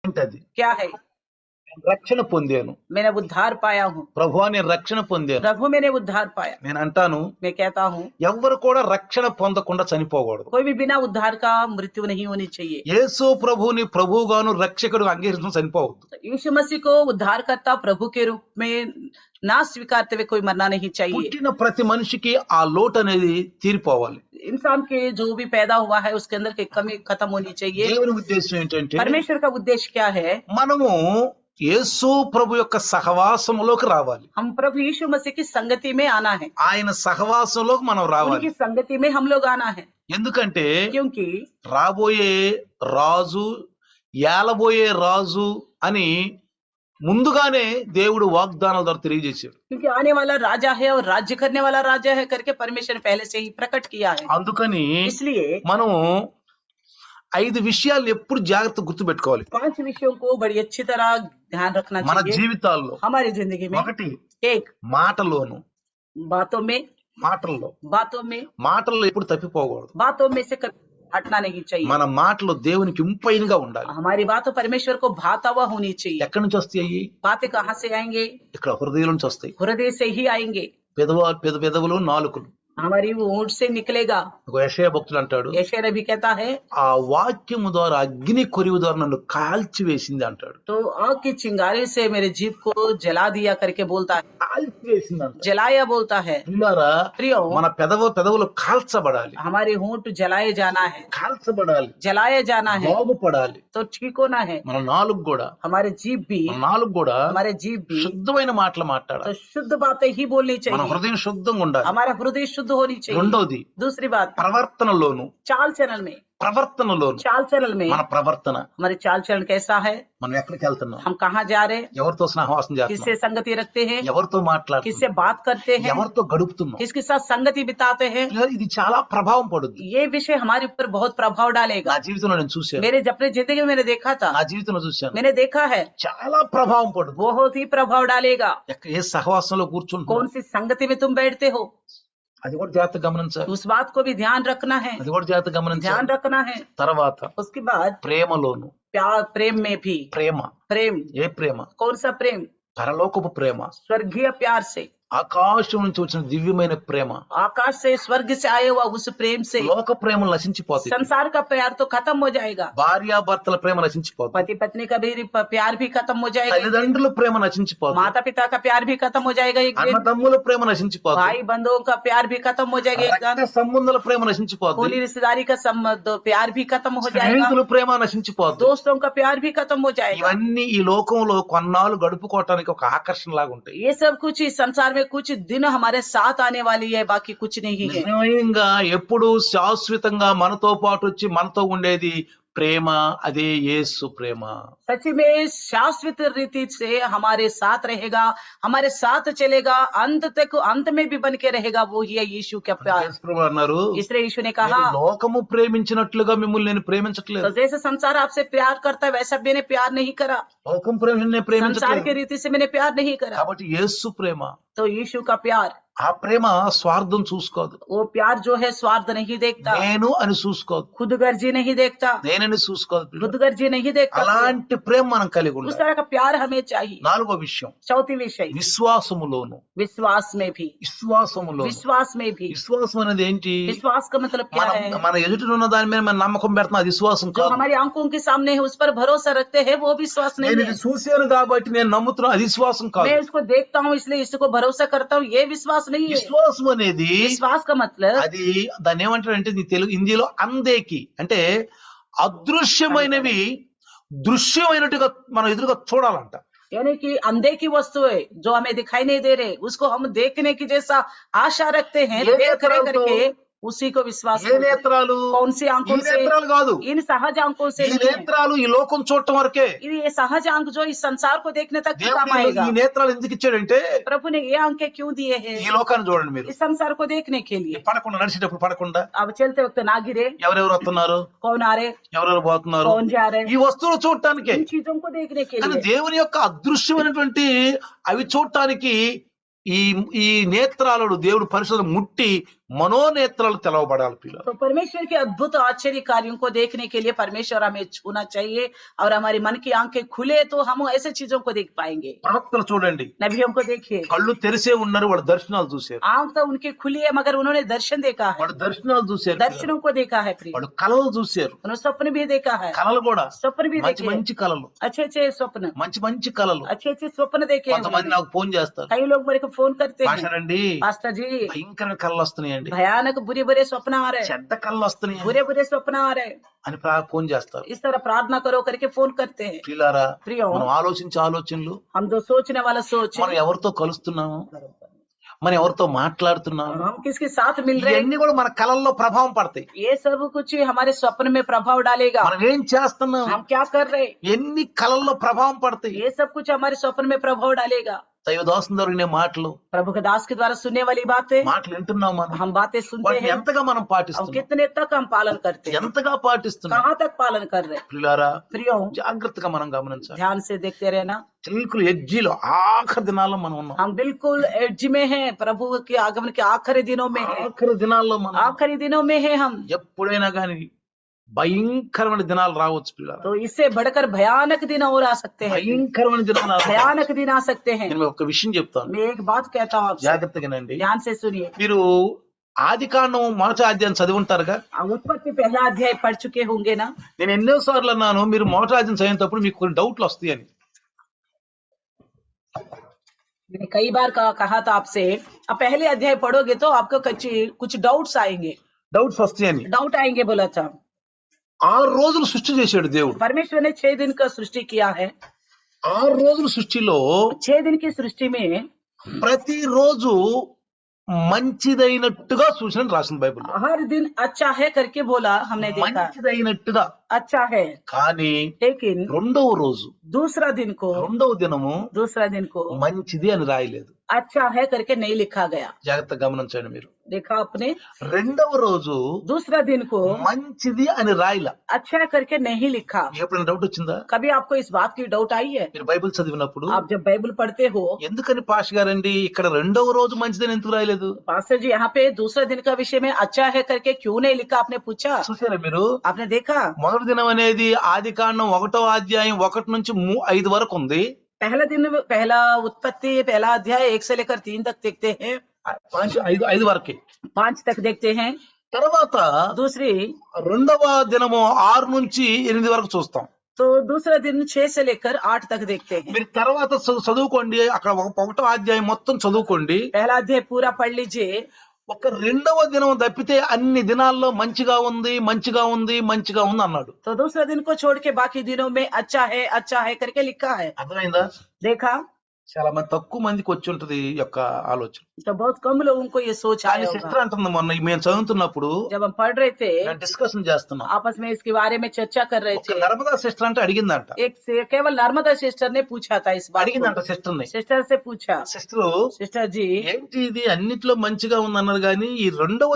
ఏంటది? क्या है? నేను రక్షణ పొందాను. मैंने उद्धार पाया हूँ, ప్రభువా నేను రక్షణ పొందాను. प्रभु मैंने उद्धार पाया। నేను అంటాను मैं कहता हूँ ఎవ్వరు కూడా రక్షణ పొందకుండా చనిపోకూడదు. कोई भी बिना उद्धार का मृत्यु नहीं होनी चाहिए। యేసు ప్రభువుని ప్రభువుగాను రక్షకుడు అంగీకరించడం చనిపోవద్దు. यीशु मसीह को उद्धारकर्ता प्रभु के रूप में ना स्वीकारते हुए कोई मरना नहीं चाहिए। పుట్టిన ప్రతి మనిషికి ఆ లోటు అనేది తీరిపోవాలి. इंसान के जो भी पैदा हुआ है उसके अंदर की कमी खत्म होनी चाहिए। దేవుని ఉద్దేశం ఏంటంటే परमेश्वर का उद्देश्य क्या है? మనము యేసు ప్రభు యొక్క సహవాసంలోకి రావాలి. हम प्रभु यीशु मसीह की संगति में आना है, ఆయన సహవాసంలోకి మనం రావాలి. उनकी संगति में हम लोग आना है। ఎందుకంటే क्योंकि రాబోయే రాజు ఏలబోయే రాజు అని ముందుగానే దేవుడు వాగ్దానాల ద్వారా తెలియజేశాడు. क्योंकि आने वाला राजा है और राज्य करने वाला राजा है करके परमेश्वर ने पहले से ही प्रकट किया है। అందుకని इसलिए మనం 5 విషయాలు ఎప్పుడు జాగ్రత్త గుర్తుపెట్టుకోవాలి 5 विषयों को बड़ी अच्छी तरह ध्यान रखना మన चाहिए జీవితాల్లో. हमारी जिंदगी में। ఒకటి एक, మాటలోను बातों में మాటల్లో ఎప్పుడు తప్పిపోకూడదు. बातों में से कभी हटना नहीं चाहिए। మన మాటలు దేవునికి ఇంపైనగా ఉండాలి. हमारी बातों परमेश्वर को भाता हुआ होनी चाहिए। ఎక్కడి నుంచి వస్తాయి? बातें कहाँ से आएंगे? ఇక్కడ హృదయం నుంచి వస్తాయి. हृदय से ही आएंगे। పెదవులు నాలుకలు. हमारी वो ऊँट से निकलेगा। యెషయా భక్తుడు అంటాడు यशायाह नबी कहता है ఆ వాక్యము ద్వారా అగ్ని కొరివి ద్వారా నన్ను కాల్చి వేసింది అంటాడు. तो आग की चिंगारी से मेरे जीभ को जला दिया करके बोलता है, కాల్చి వేసింది అంట. जलाया बोलता है। పిల్లారా प्रियो, మన పెదవులు కాల్చబడాలి. हमारे होंठ जलाए जाना है, కాల్చబడాలి, जलाया जाना है బాగుపడాలి. तो ठीक होना है। మన నాలుగు కూడా हमारे जीभ भी हमारे जीभ भी శుద్ధమైన మాటలు तो మాట్లాడాలి. शुद्ध बातें ही बोलनी మన चाहिए। హృదయం శుద్ధంగా ఉండాలి. हमारा हृदय शुद्ध होनी चाहिए। రెండోది दूसरी बात, ప్రవర్తనలోను चाल चलन में మన ప్రవర్తన. हमारे चाल चलन कैसा है? మనం ఎక్కడికి వెళ్తున్నాం? हम कहाँ जा रहे हैं? ఎవరితో సహవాసం किससे చేస్తున్నాం? संगति रखते हैं? ఎవరితో మాట్లాడుతున్నాం? किससे बात करते हैं? ఎవరితో గడుపుతున్నాం? किसके साथ संगति बिताते हैं? ఇది చాలా ప్రభావం పడుద్ది. ये विषय हमारे ऊपर बहुत प्रभाव डालेगा। నా జీవితంలో నేను చూశాను, मेरे अपने जिंदगी में मैंने देखा था, నా జీవితంలో చూశాను, मैंने देखा है, చాలా ప్రభావం పడుద్ది. बहुत ही प्रभाव डालेगा। ఏ సహవాసంలో కూర్చుంటున్నాం कौन सी संगति में तुम बैठते हो, అది కూడా జాగ్రత్తగా గమనించాలి. उस बात को भी ध्यान रखना है, అది కూడా జాగ్రత్తగా ध्यान గమనించాలి. रखना है। తర్వాత उसके बाद ప్రేమలోను. प्यार, प्रेम में भी प्रेम। ఏ ప్రేమ? कौन सा प्रेम? పరలోకపు ప్రేమ, स्वर्गीय प्यार से, ఆకాశం నుంచి వచ్చిన దివ్యమైన ప్రేమ. आकाश से, स्वर्ग से आए हुआ उस प्रेम से। లోక ప్రేమలు నశించిపోతాయి. संसार का प्यार तो खत्म हो जाएगा, భార్యాభర్తల ప్రేమ నశించిపోతుంది. पति पत्नी का भी प्यार भी खत्म हो जाएगा, తల్లిదండ్రుల ప్రేమ నశించిపోతుంది. माता पिता का प्यार भी खत्म हो जाएगा एक दिन, అన్నదమ్ముల ప్రేమ నశించిపోతుంది. भाई बंधुओं का प्यार भी खत्म हो जाएगा एक दिन, రక్త సంబంధాల ప్రేమ నశించిపోతుంది. खूनी रिश्तेदारी का प्यार भी खत्म हो जाएगा, స్నేహితుల ప్రేమ నశించిపోతుంది. दोस्तों का प्यार भी खत्म हो जाएगा। ఇవన్నీ ఈ లోకంలో కొన్నాళ్ళు గడుపుకోవటానికి ఒక ఆకర్షణ లాగా ఉంటాయి. ये सब कुछ इस संसार में कुछ दिन हमारे साथ आने वाली है, बाकी कुछ नहीं है। నిజంగా ఎప్పుడు శాశ్వతంగా మనతో పాటు వచ్చి మనతో ఉండేది ప్రేమ, అదే యేసు ప్రేమ. सच में शाश्वत रीति से हमारे साथ रहेगा, हमारे साथ चलेगा, अंत तक, अंत में भी बन के रहेगा, वो ही है यीशु का प्यार। యేసు ప్రభు అన్నారు, इसलिए यीशु ने कहा, నేను లోకము ప్రేమించినట్లుగా మిమ్మల్ని నేను ప్రేమించట్లేదు. तो जैसे संसार आपसे प्यार करता है वैसा मैंने प्यार नहीं करा, లోకం ప్రేమించి నేను संसार ప్రేమించట్లేదు. की रीति से मैंने प्यार नहीं करा। కాబట్టి యేసు ప్రేమ, तो यीशु का प्यार, ఆ ప్రేమ స్వార్థం చూసుకోదు. वो प्यार जो है स्वार्थ नहीं देखता, నేను అని చూసుకోదు, खुदगर्जी नहीं देखता, నేనని చూసుకోదు. खुदगर्जी नहीं देखता। అలాంటి ప్రేమ మనం కలిగి उस ఉండాలి. तरह का प्यार हमें चाहिए। నాలుగో విషయం, चौथी विषय, విశ్వాసములోను. विश्वास में भी, विश्वास में भी। విశ్వాసం అనేది ఏంటి? विश्वास का मतलब क्या है? మన ఎదుటినున్న దాని మీద మనం నమ్మకం పెడుతున్నాం, అది విశ్వాసం जो కాదు. हमारी आंखों के सामने है उस पर भरोसा रखते हैं, वो विश्वास नहीं నేను है। ఇది చూశాను కాబట్టి నేను నమ్ముతున్నా, అది విశ్వాసం కాదు. मैं इसको देखता हूँ इसलिए इसको भरोसा करता हूँ, ये विश्वास नहीं है। విశ్వాసం అనేది विश्वास का मतलब, అది దాన్ని ఏమంటారంటే తెలుగు హిందీలో అందేకి, అంటే అదృశ్యమైనవి దృశ్యమైనట్టుగా మనం ఎదురుగా చూడాలంట. यानी कि अंधे की वस्तुएं जो हमें दिखाई नहीं दे रहे उसको हम देखने की जैसा आशा रखते हैं, ये देख रहे नेत्रालतो, करके उसी को विश्वास ఏ करते हैं। నేత్రాలు? कौन सी ఈ आंखों से? నేత్రాలు కాదు, इन सहज आंखों से ఈ नहीं है। నేత్రాలు ఈ లోకం చూడటం వరకే. ये सहज आंख जो इस संसार को देखने तक ही काम దేవుడు आएगा। ఈ నేత్రాలు ఎందుకు ఇచ్చాడంటే प्रभु ने ये आंखें क्यों दिए ఈ हैं? లోకాన్ని చూడండి మీరు. इस संसार को देखने के लिए। పడకుండా, నడిచేటప్పుడు పడకుండా अब चलते वक्त ना गिरे, ఎవరెవరు వస్తున్నారు, कौन आ रहे, ఎవరెవరు పోతున్నారు, कौन जा रहे, ఈ వస్తువులు చూడటానికే. इन चीजों को देखने के కానీ लिए। దేవుని యొక్క అదృశ్యమైనటువంటి అవి చూడటానికి ఈ ఈ నేత్రాలను దేవుడు పరిశుద్ధ ముట్టి మనోనేత్రాలు తెలవబడాలి పిల్లలు. तो परमेश्वर के अद्भुत आश्चर्य कार्यों को देखने के लिए परमेश्वर हमें छूना चाहिए और हमारी मन की आंखें खुले तो हम ऐसे चीजों को देख पाएंगे। ప్రవక్తలు చూడండి, नबियों को देखिए, కళ్ళు తెరిసే ఉన్నారు, వాళ్ళు దర్శనాలు చూశారు. आंख तो उनकी खुली है मगर उन्होंने दर्शन देखा है, వాళ్ళు దర్శనాలు చూశారు, दर्शनों को देखा है प्रिय, వాళ్ళు కళలు చూశారు. उन्होंने स्वप्न भी देखा है, కళలు కూడా स्वप्न भी మంచి देखे, మంచి కళలు, अच्छे अच्छे स्वप्न, మంచి మంచి కళలు. अच्छे अच्छे स्वप्न देखे हैं కొంతమంది उन्होंने। నాకు ఫోన్ చేస్తారు, कई लोग मेरे को फोन करते हैं, పాస్టరండి पास्टर जी భయంకరమైన కళలు వస్తున్నాయండి, भयानक बुरे बुरे स्वप्न आ रहे हैं, చెడ్డ కళలు వస్తున్నాయి बुरे बुरे स्वप्न आ रहे हैं, అని ఫోన్ చేస్తారు. इस तरह प्रार्थना करो करके फोन करते हैं। ప్రియులారా, प्रियो, మనం ఆలోచించే ఆలోచనలు, हम जो सोचने वाला सोच, మనం ఎవరితో కలుస్తున్నాము, మనం ఎవరితో మాట్లాడుతున్నాము, हम किसके साथ मिल रहे हैं, ఇవన్నీ కూడా మన కళల్లో ప్రభావం పడతాయి. ये सब कुछ हमारे स्वप्न में प्रभाव डालेगा। మనం ఏం చేస్తున్నాం, हम क्या कर रहे हैं, ఎన్ని కళల్లో ప్రభావం పడతాయి. ये सब कुछ हमारे स्वप्न में प्रभाव डालेगा। దైవదాసుని దొరికిన మాటలు, प्रभु के दास के द्वारा सुनने वाली बातें, మాటలు వింటున్నాం మనం, हम बातें सुनते వాటిని हैं, ఎంతగా మనం हम పాటిస్తున్నాం, कितने तक हम पालन करते हैं, ఎంతగా పాటిస్తున్నాం. कहाँ तक पालन कर रहे हैं। ప్రియులారా, प्रियो, జాగ్రత్తగా మనం గమనించాలి. ध्यान से देखते रहना, చిలుకులు ఎజ్జీలో ఆఖరి దినాల్లో మనం ఉన్నాం. हम बिल्कुल एज में हैं, प्रभु के आगमन के आखिरी दिनों में हैं, ఆఖరి దినాల్లో మనం आखिरी दिनों में हैं हम। ఎప్పుడైనా కానీ భయంకరమైన దినాలు రావచ్చు పిల్లలు, तो इससे बढ़कर भयानक दिन और आ सकते हैं, భయంకరమైన దినాలు రావచ్చు. भयानक दिन आ सकते हैं। నేను ఒక విషయం చెప్తాను, मैं एक बात कहता हूँ आपसे, జాగ్రత్తగానండి. ध्यान से सुनिए। మీరు ఆది కాండం మొదటి అధ్యాయం చదివి ఉంటారుగా. आप उत्पत्ति पहला अध्याय पढ़ चुके होंगे ना। నేను ఎన్నో సార్లు అన్నాను, మీరు మొదటి అధ్యాయం చదివేటప్పుడు మీకు కొన్ని డౌట్లు వస్తాయని. मैंने कई बार कहा था आपसे, अब पहले अध्याय पढ़ोगे तो आपको कुछ डाउट्स आएंगे, డౌట్స్ వస్తాయని. डाउट आएंगे बोला था। 6 రోజులు సృష్టి చేశాడు దేవుడు. परमेश्वर ने 6 दिन का सृष्टि किया है। 6 రోజుల సృష్టిలో 6 दिन की सृष्टि में ప్రతిరోజు మంచిదైనట్టుగా సూచన రాసింది బైబిల్. हर दिन अच्छा है करके बोला, हमने देखा మంచిదైనట్టుగా. अच्छा है, కానీ लेकिन రెండవ రోజు, दूसरा दिन को दूसरा दिन को మంచిది అని రాయలేదు. अच्छा है करके नहीं लिखा गया। జాగ్రత్తగా గమనించండి మీరు. देखा आपने, రెండవ రోజు दूसरा दिन को మంచిది అని రాయలా. अच्छा करके नहीं लिखा। ఎప్పుడైనా డౌట్ వచ్చిందా? कभी आपको इस बात की डाउट आई है? మీరు బైబిల్ చదివినప్పుడు आप जब बाइबल पढ़ते हो, ఎందుకని పాష్ గారండి ఇక్కడ రెండవ రోజు మంచిదని ఎందుకు రాయలేదు? पास्टर जी यहाँ पे दूसरा दिन का विषय में अच्छा है करके क्यों नहीं लिखा, आपने पूछा? చూసారా మీరు? आपने देखा, మొదటి దినం అనేది ఆది కాండం 1వ అధ్యాయం 1 నుంచి 5 వరకు ఉంది. पहला दिन, पहला उत्पत्ति पहला अध्याय 1 से लेकर 3 तक देखते हैं, 5 వరకే. 5 तक देखते हैं। తర్వాత दूसरी, రెండవ దినము 6 నుంచి 8 వరకు చూస్తాం. तो दूसरा दिन 6 से लेकर 8 तक देखते हैं। మీరు తర్వాత చదువుకోండి, అక్కడ 1వ అధ్యాయం మొత్తం చదువుకోండి. पहला अध्याय पूरा पढ़ लीजिए। ఒక రెండవ దినం తప్పితే అన్ని దినాల్లో మంచిగా ఉంది అన్నాడు. तो दूसरा दिन को छोड़ के बाकी दिनों में अच्छा है करके लिखा है। అర్థమైందా? देखा, చాలా మంది తక్కువ మందికి వచ్చి ఉంటది ఈ యొక్క ఆలోచన. तो बहुत कम लोगों को ये सोच కానీ आया होगा। సిస్టర్ అంటుంది, మొన్న మేము చదువుతున్నప్పుడు जब हम पढ़ रहे थे, డిస్కషన్ చేస్తున్నాం. आपस में इसके बारे में चर्चा कर रहे ఒక थे। నర్మదా సిస్టర్ అంటే అడిగిందంట, एक से केवल नर्मदा सिस्टर ने पूछा था इस बात అడిగిందంట को। సిస్టర్ ని. सिस्टर से पूछा, సిస్టర్, सिस्टर जी ఏంటి ఇది అన్నిట్లో మంచిగా ఉందన్నారు కానీ ఈ రెండవ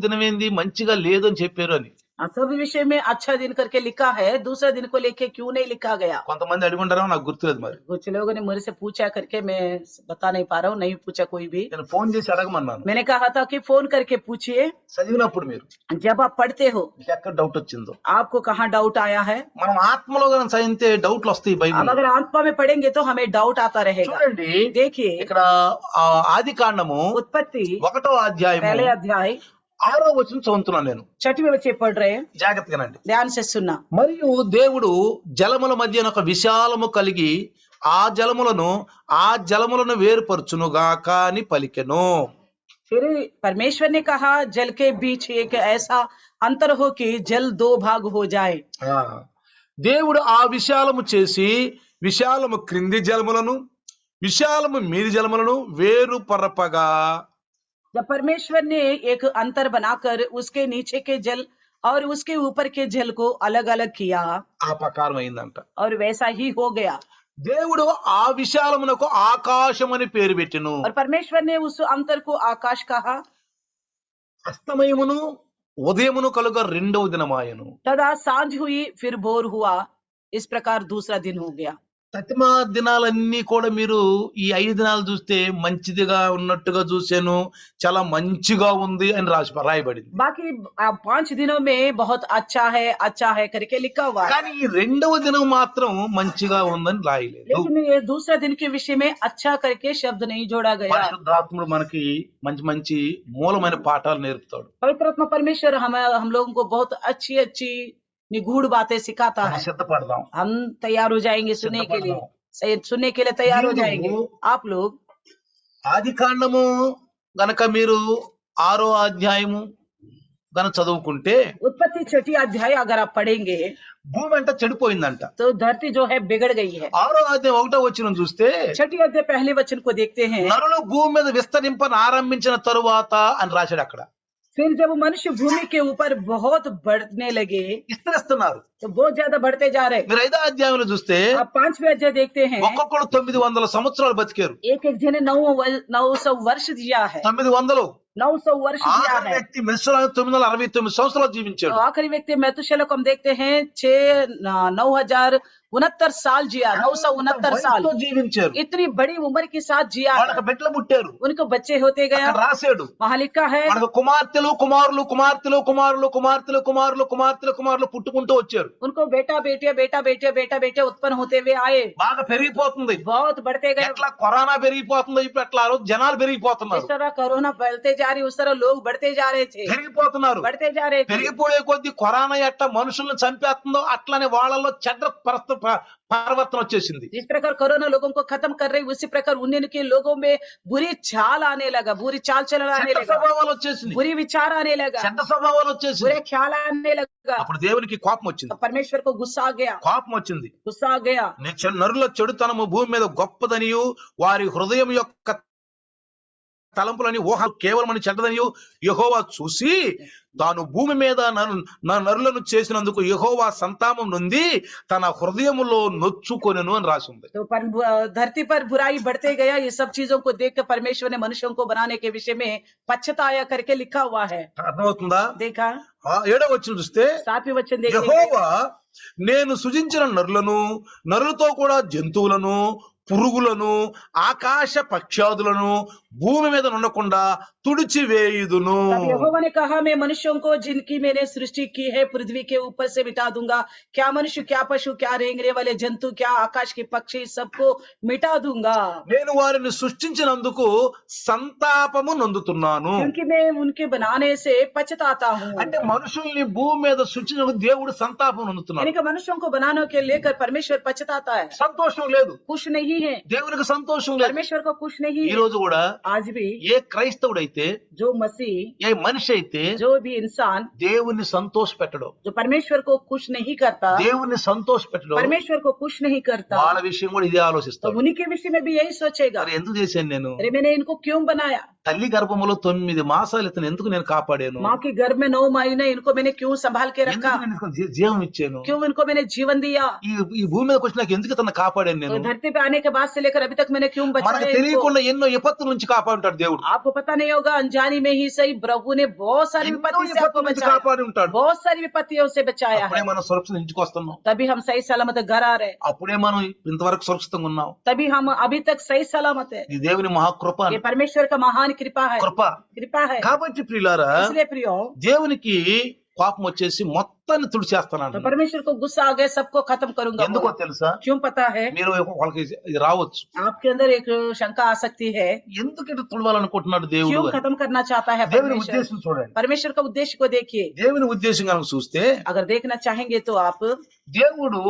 దినమేంది మంచిగా లేదు అని చెప్పారు అని. सब विषय में अच्छा दिन करके लिखा है, दूसरा दिन को लेके क्यों नहीं लिखा गया? కొంతమంది అడిగుంటారో నాకు గుర్తులేదు. మరి कुछ लोगों ने मुझे से पूछा करके मैं बता नहीं पा रहा हूँ, नहीं पूछा कोई भी। నేను ఫోన్ చేసి అడగమన్నాను. मैंने कहा था कि फोन करके पूछिए, చదివినప్పుడు మీరు जब आप पढ़ते हो మీకు ఎక్కడ డౌట్ వచ్చిందో. आपको कहाँ डाउट आया है। మనం ఆత్మలో కనుక చదివితే డౌట్లు వస్తాయి अब బైబిల్. अगर आत्मा में पढ़ेंगे तो हमें डाउट आता रहेगा। చూడండి, देखिए, ఇక్కడ ఆది కాండము उत्पत्ति 1వ అధ్యాయం पहले अध्याय 6వ వచనం చదువుతున్నాను నేను. 6वें बच्चे पढ़ रहे हैं, జాగ్రత్తగానండి. ध्यान से सुनना। మరియు దేవుడు జలముల మధ్యన ఒక విశాలము కలిగి ఆ జలములను వేరుపరచునుగాక అని పలికెను. फिर परमेश्वर ने कहा, जल के बीच एक ऐसा अंतर हो कि जल 2 भाग हो जाए। దేవుడు ఆ విశాలము చేసి విశాలము క్రింది జలములను విశాలము మీది జలములను వేరుపరపగా. जब परमेश्वर ने एक अंतर बनाकर उसके नीचे के जल और उसके ऊपर के जल को अलग अलग किया, ఆ ప్రకారం అయిందంట. और वैसा ही हो गया। దేవుడు ఆ విశాలమునకు ఆకాశం అని పేరు పెట్టెను. और परमेश्वर ने उस अंतर को आकाश कहा। అస్తమయమును ఉదయమును కలుగ రెండవ దినమాయను. तदा सांझ हुई, फिर भोर हुआ, इस प्रकार दूसरा दिन हो गया. తతిమ దినాలన్నీ కూడా మీరు ఈ 5 దినాలు చూస్తే మంచిదిగా ఉన్నట్టుగా చూశాను, చాలా మంచిగా ఉంది అని రాయబడింది. बाकी 5 दिनों में बहुत अच्छा है करके लिखा हुआ है। కానీ ఈ రెండవ దినం మాత్రం మంచిగా ఉందని రాయలేదు. लेकिन ये दूसरा दिन के विषय में अच्छा करके शब्द नहीं जोड़ा गया। పరిశుద్ధాత్ముడు మనకి మంచి మంచి మూలమైన పాఠాలు నేర్పుతాడు. पवित्र आत्मा परमेश्वर हम लोगों को बहुत अच्छी निगूढ़ बातें सिखाता है। సిద్ధపడదాం. हम तैयार हो जाएंगे सुनने के लिए, सुनने के लिए तैयार हो जाएंगे। आप लोग ఆది కాండము గనక మీరు 6వ అధ్యాయము గనక చదువుకుంటే उत्पत्ति 6 अध्याय अगर आप पढ़ेंगे భూమి అంతా చెడిపోయిందంట. तो धरती जो है बिगड़ गई है। 6వ అధ్యాయం 1వ వచనం చూస్తే 6 अध्याय पहले वचन को देखते हैं। నరులు భూమి మీద విస్తరింపని ఆరంభించిన తరువాత అని రాశాడు అక్కడ. फिर जब मनुष्य भूमि के ऊपर बहुत बढ़ने लगे, విస్తరిస్తున్నారు. तो बहुत ज्यादा बढ़ते जा रहे। మీరు 5వ అధ్యాయంలో చూస్తే अब 5वें अध्याय देखते हैं। ఒక్కొక్కరు 900 సంవత్సరాలు బతికారు. एक जने 900 वर्ष जिया है। 900 900 वर्ष जिया ఆఖరి है। వ్యక్తి మెస్సులాము 969 సంవత్సరాలు జీవించాడు. तो आखिरी व्यक्ति मेतुशेलह को हम देखते हैं 9,069 साल जिया। 969 साल వయసుతో జీవించారు. इतनी बड़ी उम्र के साथ जिया है। వాళ్ళకి బిడ్డలు పుట్టారు. उनको बच्चे होते गया। అక్కడ రాశాడు वहां लिखा है వాళ్ళకి కుమార్తెలు కుమారులు కుమార్తెలు కుమారులు కుమార్తెలు కుమారులు కుమార్తెలు కుమారులు పుట్టుకుంటూ వచ్చారు. उनको बेटा बेटे उत्पन्न होते हुए आए। బాగా పెరిగిపోతుంది. बहुत बढ़ते गए। ఎట్లా కరోనా పెరిగిపోతుందో ఇప్పుడు అట్లా ఆ రోజు జనాలు इस పెరిగిపోతున్నారు. तरह कोरोना फैलते जा रही, उस तरह लोग बढ़ते जा रहे थे, పెరిగిపోతున్నారు. बढ़ते जा रहे थे। పెరిగిపోయే కొద్ది కరోనా ఎట్లా మనుషులను చంపేస్తుందో అట్లానే వాళ్ళలో చెడ్డ పరివర్తన వచ్చేసింది. जिस प्रकार कोरोना लोगों को खत्म कर रही, उसी प्रकार उनके लोगों में बुरी चाल आने लगा, बुरी चाल चलन आने చెడ్డ लगा, స్వభావాలు వచ్చేసింది. बुरी विचार आने लगा, చెడ్డ స్వభావాలు వచ్చేసింది. बुरे ख्याल आने लगा। అప్పుడు దేవునికి కోపం వచ్చింది. तो परमेश्वर को गुस्सा आ गया, కోపం వచ్చింది. गुस्सा आ गया। నరుల చెడుతనము భూమి మీద గొప్పదనియు వారి హృదయం యొక్క తలంపులని ఊహ కేవలమని చెడ్డదనియు యెహోవా చూసి తాను భూమి మీద నరులను చేసినందుకు యెహోవా సంతాపం నొంది తన హృదయములో నొచ్చుకొనెను అని రాసి ఉంది. तो धरती पर बुराई बढ़ते गया। ये सब चीजों को देखकर परमेश्वर ने मनुष्यों को बनाने के विषय में पश्चाताया करके लिखा हुआ है। అర్థమవుతుందా? देखा 7వ వచనం చూస్తే 7वें वचन देखिए। యెహోవా నేను సృజించిన నరులతో కూడా జంతువులను పురుగులను ఆకాశ పక్షాదులను భూమి మీద ఉండకుండా తుడిచివేయుదును. तब यहोवा ने कहा मैं मनुष्यों को जिनकी मैंने सृष्टि की है पृथ्वी के ऊपर से मिटा दूंगा। क्या मनुष्य, क्या पशु, क्या रेंगने वाले जंतु, क्या आकाश के पक्षी, सबको मिटा दूंगा। నేను వారిని సృష్టించినందుకు సంతాపము నొందుతున్నాను. क्योंकि मैं उनके बनाने से पछताता हूँ। అంటే మనుషుల్ని భూమి మీద సృష్టించినందుకు దేవుడు సంతాపం నొందుతున్నాడు. यानी कि मनुष्यों को बनाने के लेकर परमेश्वर पछताता है, సంతోషం లేదు. खुश नहीं है। దేవునికి సంతోషం లేదు. परमेश्वर को खुश नहीं ఈ है। రోజు కూడా आज भी ఏ క్రైస్తవుడైతే जो मसीह, ఏ మనిషి అయితే जो भी इंसान దేవుణ్ణి సంతోష పెట్టడం, जो परमेश्वर को खुश नहीं करता, దేవుణ్ణి సంతోష పెట్టడం, परमेश्वर को खुश नहीं करता, వాళ్ళ విషయం కూడా ఇదే तो ఆలోచిస్తాడు. उन्हीं के विषय में भी यही सोचेगा, మరి ఎందుకు చేశాను నేను? अरे मैंने इनको क्यों बनाया? తల్లి గర్భములో 9 మాసాలు ఇతను ఎందుకు నేను కాపాడాను? माँ के गर्भ में 9 महीने इनको मैंने क्यों संभाल के ఎందుకు रखा? నేను ఇతనికి జీవం ఇచ్చాను? क्यों इनको मैंने जीवन दिया? ఈ భూమి మీదకి వచ్చి నాకు ఎందుకు ఇతను కాపాడాను तो నేను? धरती पे आने के बाद से लेकर अभी तक मैंने क्यों మనకు बचाया इनको? తెలియకుండా ఎన్నో విపత్తుల నుంచి కాపాడుంటాడు దేవుడు. आपको पता नहीं होगा, अनजानी में ही सही प्रभु ने बहुत सारी ఎన్నో विपत्ति से आपको విపత్తుల నుంచి बचाया, కాపాడి ఉంటాడు. बहुत सारी विपत्तियों से बचाया అప్పుడే है। మనం సురక్షిత ఇంటికి వస్తున్నాం. तभी हम सही सलामत घर आ रहे, అప్పుడే మనం ఇంతవరకు సురక్షితంగా ఉన్నాం. तभी हम अभी तक सही सलामत है। ఇది దేవుని మహాకృప. ये परमेश्वर का महान कृपा है, కృప. कृपा है। కాబట్టి ప్రియులారా, इसलिए प्रियो, దేవునికి కోపం వచ్చేసి మొత్తాన్ని तो తుడిచేస్తాను. परमेश्वर को गुस्सा आ गया, सबको खत्म करूंगा। ఎందుకో తెలుసా? क्यों पता है? మీరు వాళ్ళకి ఇది రావచ్చు, आपके अंदर एक शंका आ सकती है, ఎందుకు ఇట్లా తుడవాలనుకుంటున్నాడు దేవుడు? क्यों खत्म करना चाहता है దేవుని परमेश्वर? ఉద్దేశం చూడండి. परमेश्वर का उद्देश्य को देखिए। దేవుని ఉద్దేశం కనుక చూస్తే अगर देखना चाहेंगे तो आप, దేవుడు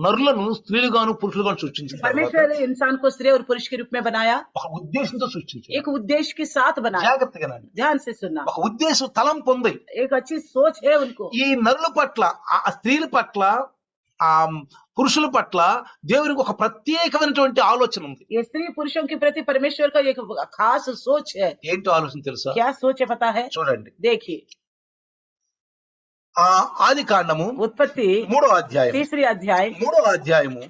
నరులను స్త్రీలుగాను పురుషులుగాను సృష్టించిన తర్వాత परमेश्वर इंसान को स्त्री और पुरुष के रूप में बनाया, ఒక ఉద్దేశంతో సృష్టించాడు. एक उद्देश्य के साथ बनाया। జాగ్రత్తగా నండి. ध्यान से सुनना, ఒక ఉద్దేశం తలంపు ఉంది. एक अच्छी सोच है उनको। ఈ నరుల పట్ల, ఆ స్త్రీల పట్ల, ఆ పురుషుల పట్ల దేవునికి ఒక ప్రత్యేకమైనటువంటి ఆలోచన ఉంది. ये स्त्री पुरुषों के प्रति परमेश्वर का एक खास सोच है। ఏంటో ఆలోచన తెలుసా? क्या सोच है पता है? చూడండి, देखिए ఆది కాండము उत्पत्ति 3వ అధ్యాయం, 3 अध्याय 3వ అధ్యాయము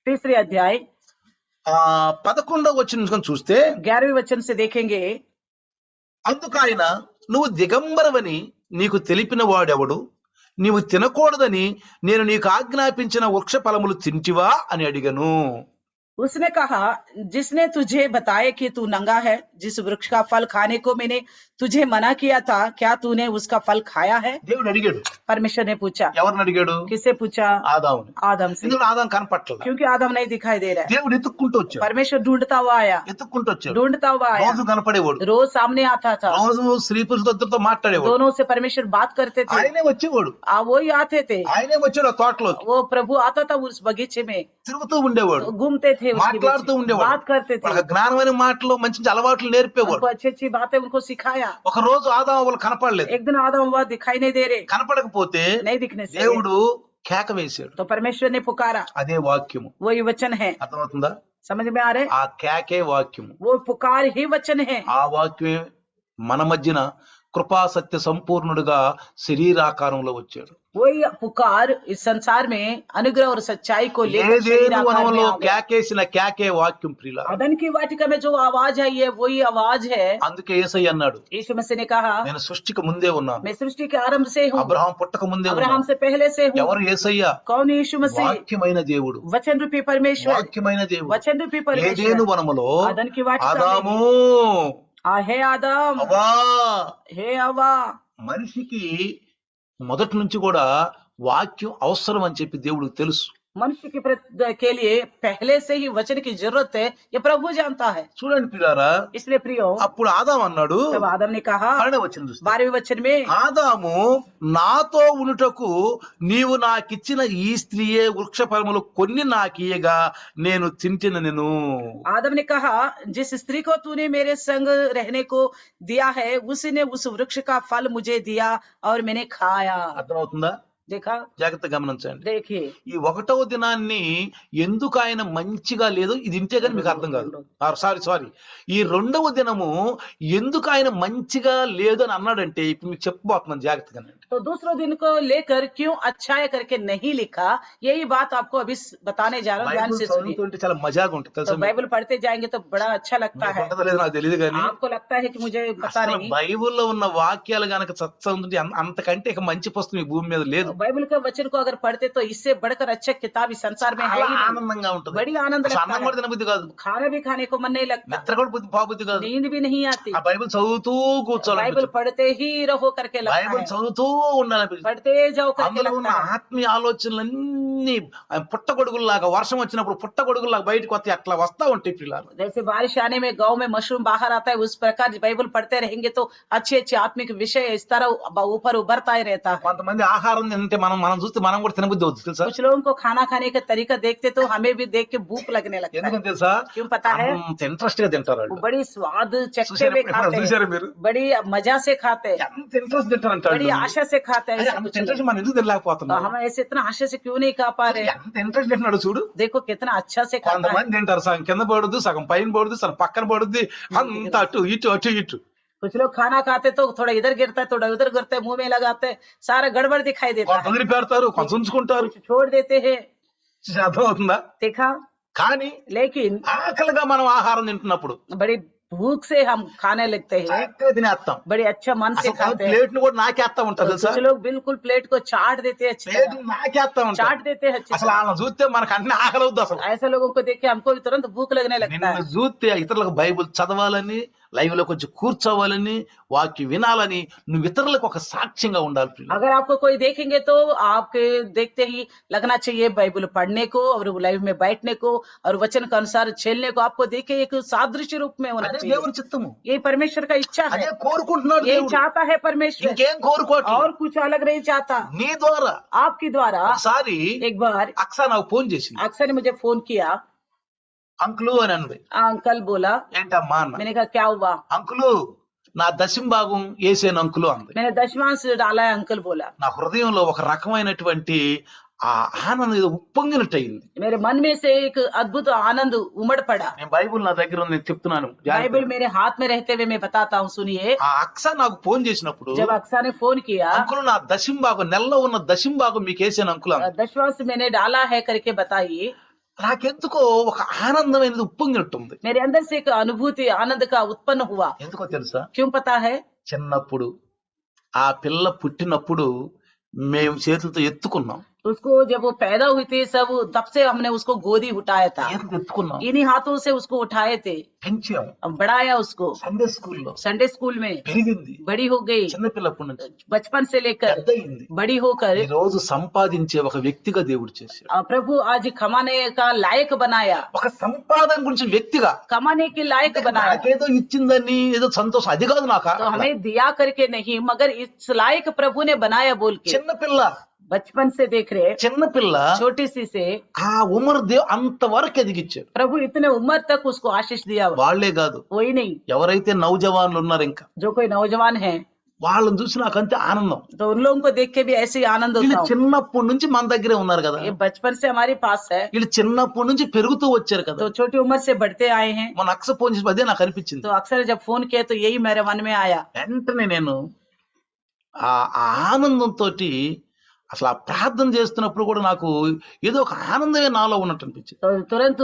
3 अध्याय 11వ వచనం చూస్తే 11वें वचन से देखेंगे। అందుకైన నువ్వు దిగంబరవని నీకు తెలిపిన వాడెవడు? నీవు తినకూడదని నేను నీకు ఆజ్ఞాపించిన వృక్ష ఫలములు తింటివా అని అడిగను. उसने कहा, जिसने तुझे बताया कि तू नंगा है, जिस वृक्ष का फल खाने को मैंने तुझे मना किया था, क्या तूने उसका फल खाया है? దేవుడు అడిగాడు. परमेश्वर ने पूछा। ఎవరిని అడిగాడు? किससे पूछा? ఆదాముని. आदम से, ఎందుకంటే ఆదాం కనపట్ల. क्योंकि आदम नहीं दिखाई दे रहा है। దేవుడు ఎత్తుక్కుంటూ వచ్చాడు. परमेश्वर ढूंढता हुआ आया, ఎత్తుక్కుంటూ వచ్చాడు. ढूंढता हुआ आया, రోజు కనపడేవాడు. रोज सामने आता था, రోజు స్త్రీ పురుషులతో మాట్లాడేవాడు. दोनों से परमेश्वर बात करते थे, ఆయనే వచ్చేవాడు. वही आते थे, ఆయనే వచ్చాడు ఆ తోటలోకి. वो प्रभु आता था उस बगीचे में, తిరుగుతూ ఉండేవాడు. घूमते थे, उसके మాట్లాడుతూ बीच ఉండేవాడు. बात करते थे, వాళ్ళకి జ్ఞానమైన మాటలు మంచి మంచి అలవాట్లు నేర్పేవాడు. उनको अच्छी अच्छी बातें उनको सिखाया। ఒక రోజు ఆదాము వాళ్ళు కనపడలేదు. एक दिन आदम हुआ दिखाई नहीं दे रहे, కనపడకపోతే नहीं दिखने से దేవుడు కేక వేశాడు. तो परमेश्वर ने पुकारा, అదే వాక్యము. वही वचन है। అర్థమవుతుందా? समझ में आ रहे? ఆ కేకే వాక్యము. वो पुकार ही वचन है। ఆ వాక్యమే మన మధ్యన కృపా సత్య సంపూర్ణుడుగా శరీరాకారంలో వచ్చాడు. वही पुकार इस संसार में अनुग्रह और सच्चाई को लेकर शरीर ఏదేను आकार में వనములో आ गया। కేకేసిన కేకే వాక్యం ప్రియుల. अदन की वाटिका में जो आवाज आई है वही आवाज है। అందుకే యేసయ్య అన్నాడు, यीशु मसीह ने कहा, నేను సృష్టికి ముందే ఉన్నాను, मैं सृष्टि के आरंभ से हूँ, అబ్రహాం పుట్టక ముందే अब्राहम ఉన్నాను. से पहले से हूँ। ఎవరు యేసయ్య? कौन है यीशु मसीह? వాక్యమైన దేవుడు. वचन रूपी परमेश्वर, వాక్యమైన దేవుడు. वचन रूपी ఏదేను परमेश्वर। వనములో अदन की वाटिका ఆదాము में, हे आदम, అవ్వా, हे हवा। మనిషికి మొదటి నుంచి కూడా వాక్యం అవసరం అని చెప్పి దేవుడికి తెలుసు. मनुष्य के लिए पहले से ही वचन की जरूरत है, ये प्रभु जानता है। చూడండి పిల్లారా, इसलिए प्रियो, అప్పుడు ఆదాము అన్నాడు, तब आदम ने कहा, 12వ వచనం చూస్తే, 12वें वचन में, ఆదాము నాతో ఉనుటకు నీవు నాకిచ్చిన ఈ స్త్రీయే వృక్ష ఫలములు కొన్ని నాకియగా నేను తింటినెను. आदम ने कहा, जिस स्त्री को तूने मेरे संग रहने को दिया है, उसने उस वृक्ष का फल मुझे दिया और मैंने खाया। అర్థమవుతుందా? देखा? జాగ్రత్తగా గమనించండి. देखिए, ఈ 1వ దినాన్ని ఎందుకు ఆయన మంచిగా లేదు ఇది ఇంటే కానీ మీకు అర్థం కాదు. సారీ ఈ 2వ దినము ఎందుకు ఆయన మంచిగా లేదు అని అన్నాడంటే ఇప్పుడు మీకు చెప్పబోతున్నాను జాగ్రత్తగా. तो दूसरे दिन को लेकर क्यों अच्छा है करके नहीं लिखा, यही बात आपको अभी बताने जा रहा हूँ, ध्यान से सुनिए। చదువుతుంటే చాలా మజాగా ఉంటుంది తెలుసా? तो बाइबल पढ़ते जाएंगे तो बड़ा अच्छा लगता మీకు है। ఉంటుందో లేదో నాకు తెలియదు కానీ आपको लगता है कि मुझे पता అసలు नहीं। బైబిల్లో ఉన్న వాక్యాలు గనక చదువుతుంటే అంతకంటే ఇక మంచి పుస్తకం ఈ భూమి మీద లేదు. बाइबल के वचन को अगर पढ़ते तो इससे बढ़कर अच्छा किताब इस संसार में है చాలా ही नहीं। ఆనందంగా ఉంటుంది. बड़ी आनंद అసలు लगता అన్నం కూడా है, తినబుద్ధి కాదు, खाना भी खाने को मन नहीं लगता, నిద్ర కూడా పోబుద్ధి కాదు. नींद भी नहीं आती। ఆ బైబిల్ చదువుతూ కూర్చోవాలి, बाइबल पढ़ते ही रहो करके लगता బైబిల్ है, చదువుతూ ఉండాలి. पढ़ते जाओ करके అందులో ఉన్న लगता है। ఆత్మీయ ఆలోచనలన్నీ పుట్టగొడుగుల్లాగా వర్షం వచ్చినప్పుడు పుట్టగొడుగుల్లాగా బయటకు వస్తే అట్లా వస్తా ఉంటాయి పిల్లలు. जैसे बारिश आने में गांव में मशरूम बाहर आता है, उस प्रकार बाइबल पढ़ते रहेंगे तो अच्छे अच्छे आत्मिक विषय इस तरह ऊपर उभरता ही रहता है। కొంతమంది ఆహారం తింటే మనం చూస్తే మనం కూడా తినబుద్ధి అవుతుంది తెలుసా? कुछ लोगों को खाना खाने का तरीका देखते तो हमें भी देख के भूख लगने लगता है। ఎందుకని తెలుసా? क्यों पता है? అంత ఇంట్రెస్ట్ గా తింటారు वो వాళ్ళు. बड़ी स्वाद चखते చూసారా हुए ఎప్పుడైనా खाते చూసారా हैं, మీరు? बड़ी मजा से खाते हैं, ఎంత ఇంట్రెస్ట్ తింటారంటారు. बड़ी आशा से खाते हैं। ऐसे అంత कुछ लोग। ఇంట్రెస్ట్ మనం ఎందుకు तो తినలేకపోతున్నాం? हम ऐसे इतना आशा से क्यों नहीं खा पा रहे हैं? ఎంత ఇంట్రెస్ట్ తింటున్నాడు చూడు. देखो कितना अच्छा से खाता है। కొంతమంది తింటారు సగం కింద పడుద్ది, సగం పైన పడుద్ది, సగం పక్కన పడుద్ది, అంత అటు ఇటు అటు ఇటు. कुछ लोग खाना खाते तो थोड़ा इधर गिरता है, थोड़ा उधर गिरता है, मुंह में लगाते हैं, सारा गड़बड़ दिखाई देता కొంత है, వదిలిపెడతారు, కొంత ఉంచుకుంటారు. कुछ छोड़ देते हैं। అర్థమవుతుందా? देखा? కానీ लेकिन ఆకలిగా మనం ఆహారం తింటున్నప్పుడు बड़ी भूख से हम खाने लगते हैं, చక్కగా తినేస్తాం. बड़े अच्छा मन से అసలు खाते हैं। ప్లేట్ ను కూడా నాకేస్తా ఉంటారు तो తెలుసా? कुछ लोग बिल्कुल प्लेट को चाट देते हैं, अच्छी ప్లేట్ तरह నాకేస్తా ఉంటారు. चाट देते हैं अच्छी అసలు तरह। వాళ్ళని చూస్తే మనకు అన్ని ఆకలి అవుద్ది. అసలు ऐसे लोगों को देख के हमको भी तुरंत भूख लगने लगता నిన్ను है। చూస్తే ఇతరులకు బైబిల్ చదవాలని, లైవ్ లో కొంచెం కూర్చోవాలని, వాక్యం వినాలని, నువ్వు ఇతరులకు ఒక సాక్ష్యంగా ఉండాలి ప్రియులు. अगर आपको कोई देखेंगे तो आपके देखते ही लगना चाहिए बाइबल पढ़ने को और लाइव में बैठने को और वचन के अनुसार चलने को। आपको देखे एक सादृश्य रूप में होना అదే चाहिए। దేవుని చిత్తము, ये परमेश्वर का इच्छा అదే है, కోరుకుంటున్నాడు ये దేవుడు. चाहता है परमेश्वर, ఇంకేం కోరుకోవట్లేదు. और कुछ अलग नहीं चाहता। నీ ద్వారా आपके द्वारा ఒకసారి एक बार అక్సా నాకు ఫోన్ చేసింది. अक्सर ने मुझे फोन किया, అంకులు అని అంది. अंकल बोला। ఏంటమ్మా అన్న. मैंने कहा क्या हुआ? అంకులు నా దశం భాగం వేసాను అంకులు అంది. मैंने दशमांश डाला है अंकल बोला। నా హృదయంలో ఒక రకమైనటువంటి ఆ ఆనందం ఏదో ఉప్పొంగినట్టు అయింది. मेरे मन में से एक अद्भुत आनंद उमड़ पड़ा। నేను బైబిల్ నా దగ్గర ఉంది, నేను చెప్తున్నాను. बाइबल मेरे हाथ में रहते हुए मैं बताता हूँ, सुनिए। ఆ అక్సా నాకు ఫోన్ చేసినప్పుడు जब अक्सा ने फोन किया, అంకులు నా దశం భాగం నెలలో ఉన్న దశం భాగం మీకు వేసాను అంకులు అంది. दशमांश मैंने डाला है करके बताइए। నాకెందుకో ఒక ఆనందమైనది ఉప్పొంగినట్టుంది. मेरे अंदर से एक अनुभूति आनंद का उत्पन्न हुआ। ఎందుకో తెలుసా? क्यों पता है? చిన్నప్పుడు ఆ పిల్ల పుట్టినప్పుడు మేము చేతులతో ఎత్తుకున్నాం. उसको जब वो पैदा हुई थी सब तब से हमने उसको गोदी उठाया था, చేతులతో ఎత్తుకున్నాం, इन्हीं हाथों से उसको उठाए थे, పెంచాం. अब बढ़ाया उसको సండే స్కూల్లో संडे स्कूल में, పెరిగింది. बड़ी हो गई చిన్నపిల్లప్పటి నుంచి बचपन से लेकर పెద్ద అయింది. बड़ी होकर ఈ రోజు సంపాదించే ఒక వ్యక్తిగా దేవుడు చేశాడు. प्रभु आज कमाने का लायक बनाया, ఒక సంపాదన గురించి వ్యక్తిగా कमाने के लायक बनाया। నాకేదో ఇచ్చిందని ఏదో సంతోషం అది కాదు నాకు. तो हमें दिया करके नहीं, मगर इस लायक प्रभु ने बनाया बोल के చిన్నపిల్ల बचपन से देख रहे, చిన్నపిల్ల छोटी सी से ఆ ఉమరు దేవ్ అంతవరకు ఎదిగిచ్చాడు. प्रभु इतने उम्र तक उसको आशीष दिया। వాళ్లే కాదు, वही नहीं, ఎవరైతే నౌజవాన్లు ఉన్నారు ఇంకా जो कोई नौजवान है వాళ్ళని చూసి నాకు అంతే ఆనందం. तो उन लोगों को देख के भी ऐसे ही आनंद వీళ్ళు होता है। చిన్నప్పటి నుంచి మన దగ్గరే ఉన్నారు కదా, ये बचपन से हमारे पास है, వీళ్ళు చిన్నప్పటి నుంచి పెరుగుతూ వచ్చారు కదా. तो छोटी उम्र से बढ़ते आए हैं। మన అక్స ఫోన్ చేసి అదే నాకు అనిపించింది. तो अक्सर जब फोन किया तो यही मेरे मन में आया। వెంటనే నేను ఆ ఆనందంతో అసలు ఆ ప్రార్థన చేస్తున్నప్పుడు కూడా నాకు ఏదో ఒక ఆనందమే నాలో ఉన్నట్టు అనిపించింది. तो तुरंत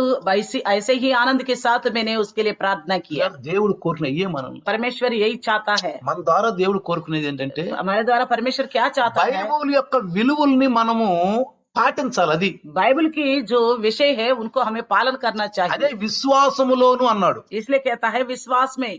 ऐसे ही आनंद के साथ मैंने उसके लिए प्रार्थना किया। దేవుడు కోరుకున్న ఏ మనం परमेश्वर यही चाहता है, మన ద్వారా దేవుడు కోరుకునేది ఏంటంటే हमारे द्वारा परमेश्वर क्या चाहता है, బైబిల్ యొక్క విలువల్ని మనము పాటించాలి. అది बाइबल की जो विषय है उनको हमें पालन करना అదే चाहिए। విశ్వాసములోను అన్నాడు. इसलिए कहता है विश्वास में।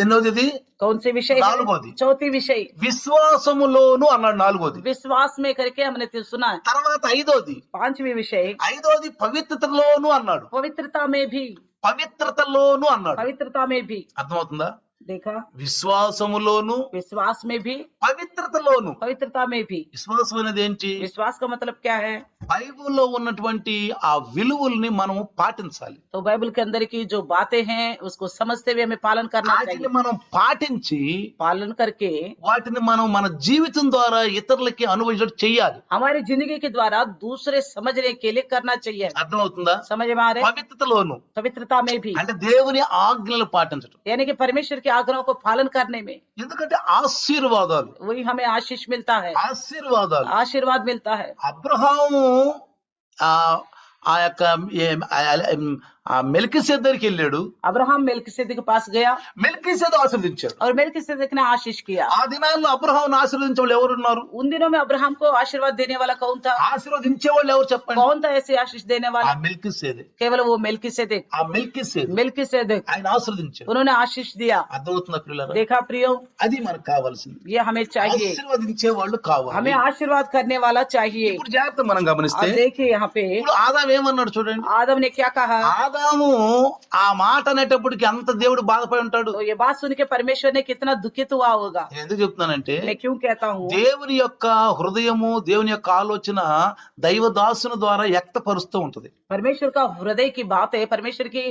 ఎన్నోది कौन सी विषय है? నాలుగోది. चौथी विषय విశ్వాసములోను అన్నాడు నాలుగోది. विश्वास में करके हमने तो सुना है। తర్వాత ఐదోది पांचवी विषय ఐదోది పవిత్రతలోను అన్నాడు. पवित्रता में भी, పవిత్రతలోను అన్నాడు. पवित्रता में भी అర్థమవుతుందా? देखा, విశ్వాసములోను विश्वास में भी, పవిత్రతలోను. पवित्रता में भी। విశ్వాసం అనేది ఏంటి? विश्वास का मतलब क्या है? బైబిల్లో ఉన్నటువంటి ఆ విలువల్ని మనము పాటించాలి. तो बाइबल के अंदर की जो बातें हैं उसको समझते हुए हमें पालन करना వాటిని चाहिए। మనం పాటించి पालन करके వాటిని మనం మన జీవితం ద్వారా ఇతరులకి అనుభవించడం చెయ్యాలి. हमारी जिंदगी के द्वारा दूसरे समझने के लिए करना चाहिए। అర్థమవుతుందా? समझ में आ रहे? పవిత్రతలోను पवित्रता में भी, అంటే దేవుని ఆజ్ఞలు పాటించడం. यानी कि परमेश्वर के आग्रहों को पालन करने में, ఎందుకంటే ఆశీర్వాదాలు वही हमें आशीष मिलता है, आशीर्वाद मिलता है। అబ్రహాము ఆ యొక్క మెల్కీసెదెకుకి వెళ్ళాడు. अब्राहम मेल्किसेदेक के पास गया మెల్కీసెదెకు ఆశీర్వదించాడు. और मेल्किसेदेक ने आशीष किया। ఆ దినాల్లో అబ్రహామును ఆశీర్వదించే వాళ్ళు ఎవరున్నారు? उन दिनों में अब्राहम को आशीर्वाद देने वाला कौन था? ఆశీర్వదించే వాళ్ళు ఎవరు చెప్పండి? कौन था ऐसे आशीष देने ఆ वाला? మెల్కీసెదెకు. केवल वो मेल्किसेदेक। ఆ మెల్కీసెదెకు मेल्किसेदेक ఆయన ఆశీర్వదించాడు. उन्होंने आशीष दिया। అర్థమవుతుందా ప్రియులారా? देखा प्रियो, అది మనకు కావాల్సింది. ये हमें चाहिए, ఆశీర్వదించే వాళ్ళు కావాలి. हमें आशीर्वाद करने वाला चाहिए। ఇప్పుడు జాగ్రత్త మనం గమనిస్తే अब देखिए यहाँ पे ఇప్పుడు ఆదాము ఏమన్నాడు చూడండి. आदम ने क्या कहा? ఆదాము ఆ మాట అనేటప్పటికి అంత దేవుడు బాధపడి ఉంటాడు. तो ये बात सुन के परमेश्वर ने कितना दुखित हुआ होगा। నేను ఎందుకు చెప్తున్నానంటే मैं क्यों कहता हूँ? దేవుని యొక్క హృదయము దేవుని యొక్క ఆలోచన దైవదాసుని ద్వారా వ్యక్తపరుస్తూ ఉంటది. परमेश्वर का हृदय की बात है, परमेश्वर की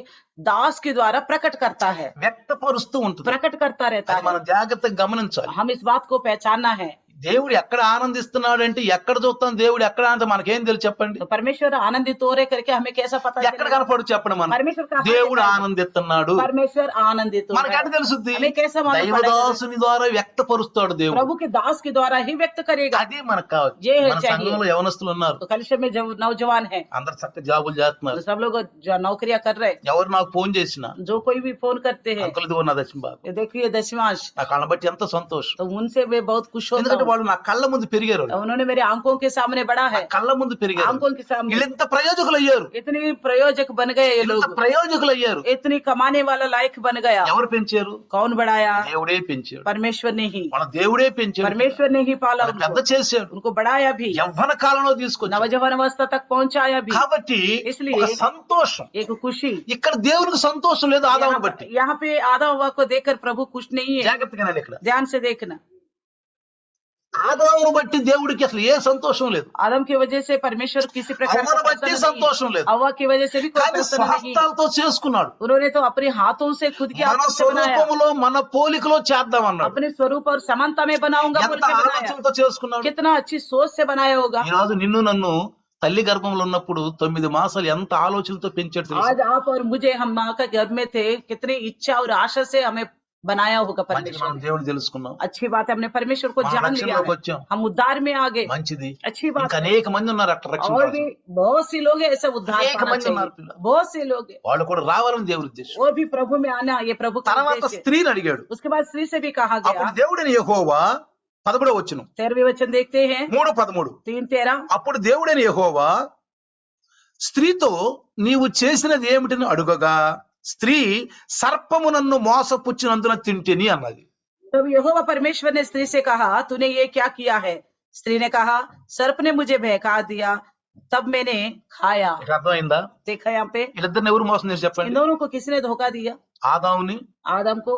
दास के द्वारा प्रकट करता है, వ్యక్తపరుస్తూ ఉంటది. प्रकट करता रहता అది है। మనం జాగ్రత్తగా గమనించాలి. हम इस बात को पहचानना है। దేవుడు ఎక్కడ ఆనందిస్తున్నాడు అంటే ఎక్కడ చూస్తాం దేవుడు ఎక్కడ ఆనంద మనకేం తెలుసు చెప్పండి? तो परमेश्वर आनंदित हो रहे करके हमें कैसा पता ఎక్కడ चलेगा? కనపడు చెప్పండి మనం? परमेश्वर का దేవుడు ఆనందిస్తున్నాడు परमेश्वर आनंदित हो रहा మనకెట है। తెలుసుద్ది? हमें कैसा मालूम पड़ेगा? దైవదాసుని ద్వారా వ్యక్తపరుస్తాడు దేవుడు. प्रभु के दास के द्वारा ही व्यक्त करेगा। అది మనకు కావాలి. ये మన चाहिए। సంఘంలో యవనస్తులు ఉన్నారు, तो कलिशा में जब नौजवान है అందరు చక్కగా జాబులు చేస్తున్నారు. तो सब लोग जो नौकरियां कर रहे हैं, ఎవరు నాకు ఫోన్ చేసినా जो कोई भी फोन करते हैं, అంకుల్ ఇదిగో నా దశమ బాబు, ये देखिए दशमांश, నా కళ్ళ బట్టి ఎంతో సంతోషం. तो उनसे मैं बहुत खुश होता ఎందుకంటే हूँ। వాళ్ళు నా కళ్ళ ముందు పెరిగారు. వాళ్ళు उन्होंने मेरे आंखों के सामने बढ़ा है, కళ్ళ ముందు పెరిగారు. आंखों के सामने వీళ్ళు ఎంత ప్రయోజకులు అయ్యారు, इतनी प्रयोजक बन गए ये ఎంత लोग, ప్రయోజకులు అయ్యారు. इतनी कमाने वाला लायक बन गया। ఎవరు పెంచారు? कौन बढ़ाया? దేవుడే పెంచాడు. परमेश्वर ने ही, మన దేవుడే పెంచాడు. परमेश्वर ने ही पाला వాళ్ళని పెద్ద उनको, చేశాడు. उनको बढ़ाया भी, యవ్వన కాలంలో తీసుకొచ్చాడు. नवजवान अवस्था तक पहुंचाया भी। కాబట్టి इसलिए ఒక సంతోషం. एक खुशी, ఇక్కడ దేవునికి సంతోషం లేదు ఆదామును బట్టి. यहाँ पे आधा हुआ को देखकर प्रभु खुश नहीं है। జాగ్రత్తగా వినాలి. ఇక్కడ ध्यान से देखना, ఆదామును బట్టి దేవుడికి అసలు ఏ సంతోషం లేదు. आदम की वजह से परमेश्वर किसी प्रकार అవ్వను का బట్టి प्रसन्न नहीं, సంతోషం లేదు. हवा की वजह से भी कोई కానీ प्रसन्न नहीं। స్వహస్తాలతో చేసుకున్నాడు. उन्होंने तो अपने हाथों से खुद के మన हाथों से बनाया, స్వరూపములో మన పోలికలో చేద్దాం అన్నాడు. अपने स्वरूप और समानता में बनाऊंगा बोल ఎంత के बनाया। ఆలోచనతో చేసుకున్నాడు. कितना अच्छी सोच से बनाया होगा। ఈ రోజు నిన్ను నన్ను తల్లి గర్భంలో ఉన్నప్పుడు 9 మాసాలు ఎంత ఆలోచనతో పెంచాడు తెలుసా? आज आप और मुझे, हम माँ का गर्भ में थे, कितनी इच्छा और आशा से हमें बनाया होगा మంచిగా परमेश्वर। మనం దేవుడు తెలుసుకున్నాం, अच्छी बात है, हमने परमेश्वर को మన जान लिया రక్షణలోకి है, వచ్చాం, हम उद्धार में आ गए, మంచిది. अच्छी बात ఇంకా है। అనేక మంది ఉన్నారు అక్కడ రక్షణ और కోసం. भी बहुत सी लोग हैं ऐसा उद्धार అనేక पाना మంది ఉన్నారు चाहिए, పిల్లలు. बहुत से लोग हैं, వాళ్ళు కూడా రావాలని దేవుడి ఉద్దేశం. वो भी प्रभु में आना, ये प्रभु का తర్వాత उद्देश्य है। స్త్రీని అడిగాడు. उसके बाद स्त्री से भी कहा అప్పుడు गया, దేవుడని యెహోవా 11వ వచనం 13वें वचन देखते हैं 3:13 3:13 అప్పుడు దేవుడైన యెహోవా స్త్రీతో నీవు చేసినది ఏమిటని అడుగగా స్త్రీ సర్పము నన్ను మోసపుచ్చినందున తింటిని అన్నది. तब यहोवा परमेश्वर ने स्त्री से कहा, तूने ये क्या किया है? स्त्री ने कहा, सर्प ने मुझे बहका दिया, तब मैंने खाया। ఇక్కడ అర్థమైందా? देखा यहाँ पे వీళ్ళిద్దరిని ఎవరు మోసం చేసి इन చెప్పండి? दोनों को किसने धोखा दिया? ఆదాముని आदम को,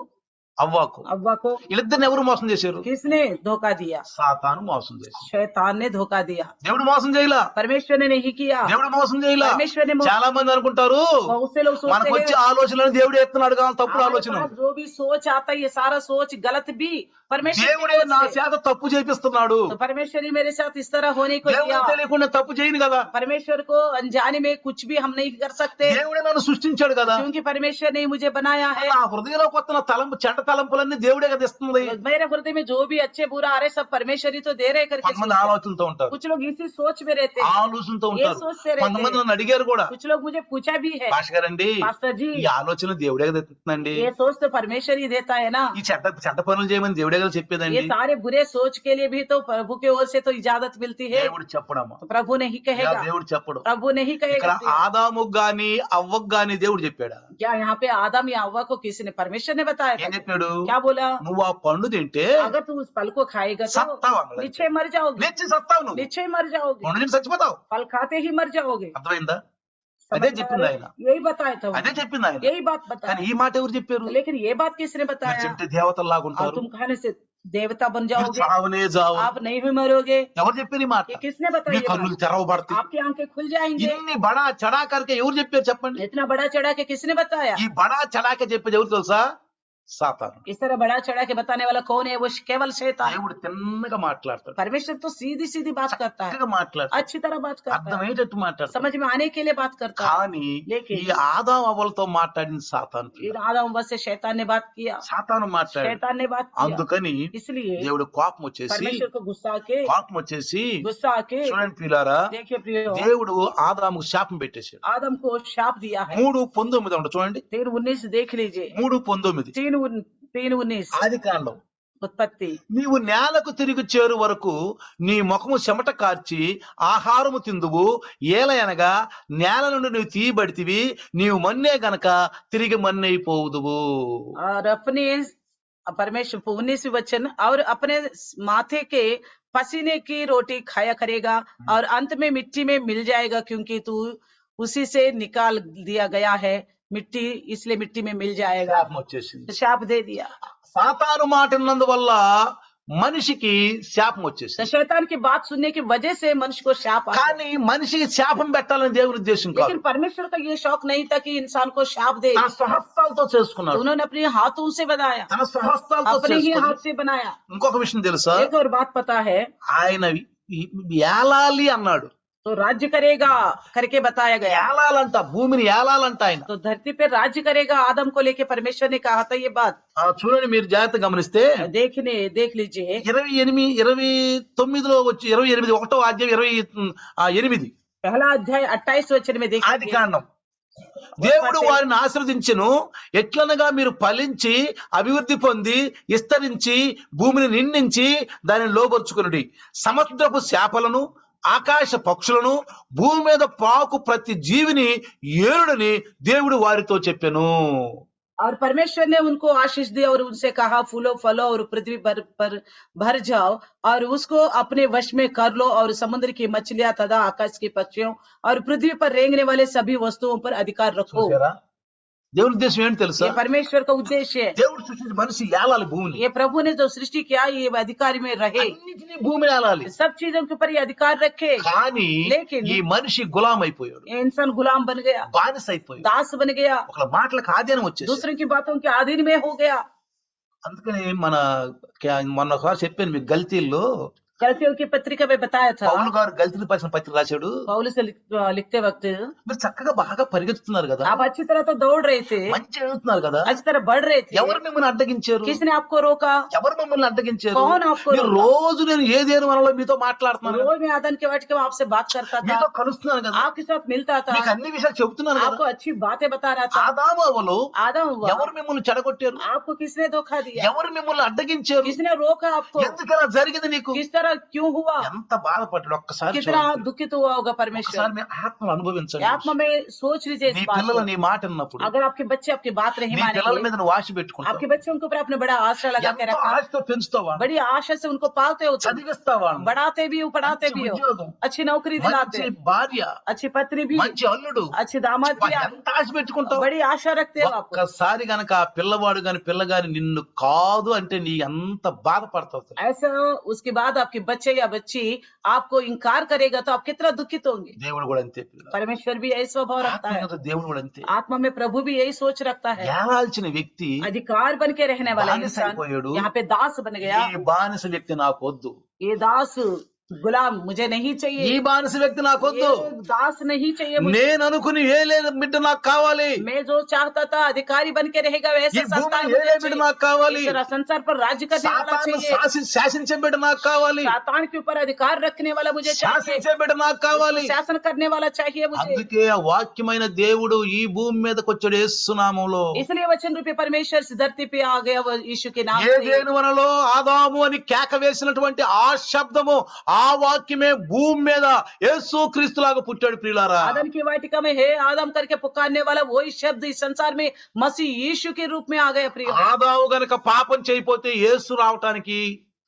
అవ్వకు. अव्वा को వీళ్ళిద్దరిని ఎవరు మోసం చేశారు? किसने धोखा दिया? సాతాను మోసం చేశాడు. शैतान ने धोखा दिया, దేవుడు మోసం చేయలా. परमेश्वर ने नहीं किया। దేవుడు మోసం చేయలా. परमेश्वर ने చాలా మంది అనుకుంటారు बहुत से लोग सोचते మనకు వచ్చే हैं ఆలోచనలను దేవుడు ఎత్తున్నాడు కానీ తప్పుడు हमारे ఆలోచన. पास जो भी सोच आता है ये सारा सोच गलत भी परमेश्वर की దేవుడే ओर నా से। చేత తప్పు చేపిస్తున్నాడు. तो परमेश्वर ही मेरे साथ इस तरह होने को దేవుడు दिया। తెలియకుండా తప్పు చేయను కదా. परमेश्वर को अनजाने में कुछ भी हम नहीं कर सकते దేవుడే నన్ను సృష్టించాడు కదా. क्योंकि परमेश्वर ने मुझे बनाया है। నా హృదయంలోకి వస్తున్న తలంపు చెడ్డ తలంపులన్నీ దేవుడే కదా ఇస్తుంది. मेरे हृदय में जो भी अच्छे बुरा आ रहे सब परमेश्वर ही तो दे रहे करके కొంతమంది सोचते हैं। ఆలోచనతో ఉంటారు, कुछ लोग इसी सोच में रहते हैं, ఆలోచనతో ये ఉంటారు. सोचते रहते కొంతమంది हैं। నన్ను అడిగారు కూడా, कुछ लोग मुझे पूछा भी है, భాష గారండి पास्टर जी ఈ ఆలోచన దేవుడే కదా ఎత్తుందండి. ये सोच तो परमेश्वर ही देता है ना। ఈ చెడ్డ చెడ్డ పనులు చేయమని దేవుడే కదా చెప్పేదండి. ये सारे बुरे सोच के लिए भी तो प्रभु के ओर से तो इजाजत मिलती है। దేవుడు చెప్పడమ్మా, तो प्रभु नहीं ఇలా कहेगा, దేవుడు చెప్పడు. प्रभु नहीं ఇక్కడ कहेगा। ఆదాముకు గాని అవ్వకు గాని దేవుడు చెప్పాడా? क्या यहाँ पे आदम या हव्वा को किसी ने परमेश्वर ने बताया ఏం था? చెప్పాడు? क्या बोला? నువ్వు ఆ పండు తింటే अगर तू उस फल को खाएगा సత్తావు तो అన్నాడు. निश्चय मर जाओगे, లేచి సత్తావు నువ్వు. निश्चय मर जाओगे, పండు తిని చచ్చిపోతావు. फल खाते ही मर जाओगे। అర్థమైందా? అదే समझ చెప్పింది में आ ఆయన. रहा है? यही बताया था అదే उन्होंने। చెప్పింది ఆయన. यही बात కానీ बताया, ఈ మాట ఎవరు చెప్పారు? लेकिन ये बात किसने మీరు बताया? చెప్తే దేవతల్లాగా और ఉంటారు, तुम खाने से देवता बन మీరు जाओगे, చావనే చావు. आप नहीं भी मरोगे। ఎవరు చెప్పారు ఈ మాట? ये किसने మీ बताया? ये కన్నులు बात? తెరవబడతాయి. आपकी आंखें खुल जाएंगे। ఇన్ని బడా చడాకరకే ఎవరు చెప్పారు చెప్పండి? इतना बड़ा चढ़ा के किसने बताया? ఈ బడా చడాకే చెప్పేది ఎవరు తెలుసా? సాతాను. इस तरह बड़ा चढ़ा के बताने वाला कौन है? वो केवल शैतान। దేవుడు తిన్నగా మాట్లాడతాడు, परमेश्वर तो सीधी सीधी बात करता है, చక్కగా మాట్లాడతాడు, अच्छी तरह बात करता है, అర్థమయ్యేటట్టు మాట్లాడతాడు. समझ में आने के लिए बात करता है। కానీ లేకే ఈ ఆదాం అవ్వలతో మాట్లాడిన సాతాను फिर आदम हव्वा से शैतान ने बात किया, సాతాను మాట్లాడాడు. शैतान ने बात किया। అందుకని इसलिए దేవుడు కోపం వచ్చేసి परमेश्वर को गुस्सा आके చూడండి ప్రియులారా, देखिए प्रियो, దేవుడు ఆదాముకు శాపం పెట్టేశాడు. आदम को शाप दिया है। 3:19 ఉంట చూడండి. 3:19 देख लीजिए, 3:19 3:19 ఆది కాండం. उत्पत्ति। నీవు నేలకు తిరిగి చేరు వరకు నీ ముఖము చెమట కార్చి ఆహారము తిందువు, ఏలయనగా నేల నుండి నువ్వు తీయబడితివి, నీవు మన్నే గనక తిరిగి మన్నైపోవుదువు. और अपने परमेश्वर 19वीं वचन, और अपने माथे के पसीने की रोटी खाया करेगा और अंत में मिट्टी में मिल जाएगा, क्योंकि तू उसी से निकाल दिया गया है, मिट्टी इसलिए मिट्टी में मिल जाएगा। శాపం వచ్చేసింది. शाप दे दिया। సాతాను మాట విన్నందువల్ల మనిషికి శాపం तो వచ్చేసింది. शैतान की बात सुनने की वजह से मनुष्य को शाप आ गया। కానీ మనిషికి శాపం పెట్టాలని దేవుని ఉద్దేశం కాదు. लेकिन परमेश्वर का ये शौक नहीं था कि इंसान को शाप दे। తన స్వహస్తాలతో तो చేసుకున్నాడు. उन्होंने अपने हाथों से बनाया, తన స్వహస్తాలతో अपने ही చేసుకుని हाथ से बनाया। ఇంకొక విషయం తెలుసా? एक और बात पता है, ఆయన ఏలాలి అన్నాడు. तो राज्य करेगा करके बताया गया। ఏలాలంట, భూమిని ఏలాలంట ఆయన. तो धरती पे राज्य करेगा आदम को लेके परमेश्वर ने कहा था ये बात। చూడండి, మీరు జాగ్రత్తగా గమనిస్తే देख लीजिए 29 వచ్చి 28 ఒకటో అధ్యాయం 28 पहला अध्याय 28 वचन में ఆది देखिए, కాండం. దేవుడు వారిని ఆశీర్వదించెను, ఎట్లనగా మీరు ఫలించి అభివృద్ధి పొంది విస్తరించి భూమిని నిండించి దానిని లోబర్చుకునుడి. సముద్రపు చేపలను ఆకాశ పక్షులను భూమి మీద పాకు ప్రతి జీవిని ఏలుడని దేవుడు వారితో చెప్పెను. और परमेश्वर ने उनको आशीष दी और उनसे कहा, फूलो फलो और पृथ्वी पर भर जाओ और उसको अपने वश में कर लो, और समुद्र की मछलियां तथा आकाश के पक्षियों और पृथ्वी पर रेंगने वाले सभी वस्तुओं पर अधिकार रखो। చూసారా? దేవుని ఉద్దేశం ఏంటి తెలుసా? ये परमेश्वर का उद्देश्य है। దేవుడు సృష్టించిన మనిషి ఏలాలి భూమిని. ये प्रभु ने जो सृष्टि किया ये अधिकार में रहे, అన్నిటినీ భూమిని ఏలాలి. सब चीजों के ऊपर ये अधिकार रखे। కానీ లేకిన్ ఈ మనిషి గులాం అయిపోయాడు, ये इंसान गुलाम बन गया, బానిస అయిపోయాడు, दास बन गया, ఒకళ్ళ మాటలకు ఆధీనం వచ్చేసి. दूसरे की बातों के अधीन में हो गया। అందుకని మొన్న ఒకసారి చెప్పాను మీకు, గల్తీల్లో गलतियों की पत्रिका में बताया था, పౌలు గారు గలితీయులకు రాసిన పత్రిక రాశాడు. पौलुस से लिखते वक्त మీరు చక్కగా బాగా పరిగెత్తుతున్నారు కదా, आप अच्छी तरह तो दौड़ रहे थे, మంచి ఎదుగుతున్నారు కదా, अच्छी तरह बढ़ रहे थे, ఎవరు మిమ్మల్ని అడ్డగించారు? किसने आपको रोका? ఎవరు మిమ్మల్ని అడ్డగించారు? कौन आपको మీరు रोका? రోజు నేను ఏదేను మనలో మీతో మాట్లాడుతున్నాను కదా, रोज मैं आदन के वाटिका में आपसे बात करता था, మీతో కలుస్తున్నాను కదా, आपके साथ मिलता था, మీకు అన్ని విషయాలు చెబుతున్నాను आपको కదా. अच्छी बातें बता रहा था. ఆదాము అవ్వలు आदम हुआ, ఎవరు మిమ్మల్ని చెడగొట్టారు? आपको किसने धोखा दिया? ఎవరు మిమ్మల్ని అడ్డగించారు? किसने रोका आपको? ఎందుకు ఇలా జరిగింది నీకు? किस तरह क्यों हुआ? ఎంత బాధపడ్డాడు ఒక్కసారి कितना చూడండి. दुखित हुआ होगा परमेश्वर. ఒకసారి మీ ఆత్మను అనుభవించండి. आत्मा में सोच लीजिए నీ इस बात పిల్లలు को. నీ మాట విన్నప్పుడు अगर आपके बच्चे आपकी बात नहीं నీ పిల్లల मानेंगे, మీద నువ్వు ఆశ పెట్టుకుంటావు, आपके बच्चों के ऊपर आपने बड़ा आशा लगा के ఎంతో रखा, ఆశతో పెంచుతావా, बड़ी आशा से उनको पालते हो, तुम చదివిస్తావా, बढ़ाते भी हो, पढ़ाते మంచి भी हो, ఉద్యోగం, अच्छी नौकरी दिलाते, మంచి భార్య, अच्छी पत्नी भी, మంచి అల్లుడు, अच्छे दामाद भी, आप ఎంత ఆశ పెట్టుకుంటావు. बड़ी आशा रखते हो आप. ఒక్కసారి గనక ఆ పిల్లవాడు గాని పిల్ల గాని నిన్ను కాదు అంటే నీ ఎంత బాధపడతావు. ऐसा उसके बाद आपके बच्चे या बच्ची आपको इनकार करेगा तो आप कितना दुखित होंगे. దేవుడు కూడా అంతే. परमेश्वर भी यही स्वभाव रखता है, ఆత్మీయత దేవుడు కూడా అంతే. आत्मा में प्रभु भी यही सोच रखता है. ఏలాల్చిన వ్యక్తి अधिकार बन के रहने वाला బానిస इंसान అయిపోయాడు. यहाँ पे दास बन गया. ఈ బానిస వ్యక్తి నాకు వద్దు, ये दास गुलाम मुझे नहीं ఈ चाहिए, బానిస వ్యక్తి నాకు వద్దు, ये दास नहीं चाहिए मुझे. నేను అనుకుని ఏ లేదు బిడ్డ నాకు కావాలి, मैं जो चाहता था अधिकारी बन के रहेगा ఈ वैसे संतान భూమిని ఏలే బిడ్డ నాకు కావాలి, इस तरह संसार पर राज्य करने वाला సాతాను चाहिए, శాసించే బిడ్డ నాకు కావాలి, सातान के ऊपर अधिकार रखने वाला मुझे चाहिए, శాసించే బిడ్డ నాకు కావాలి. शासन करने वाला चाहिए मुझे. అందుకే ఆ వాక్యమైన దేవుడు ఈ భూమి మీదకి వచ్చాడు యేసు నామములో. इसलिए वचन रूपी परमेश्वर इस धरती पे आ गया वो यीशु के नाम से. ఏదేను వనలో ఆదాము అని కేక వేసినటువంటి ఆ శబ్దము, ఆ వాక్యమే భూమి మీద యేసు క్రీస్తులాగా పుట్టాడు. ప్రియులారా, आदम की वाटिका में है आदम करके पुकारने वाला वही शब्द इस संसार में मसीह यीशु के रूप में आ गया. प्रिय, ఆదాము గనక పాపం చేయకపోతే యేసు రావటానికి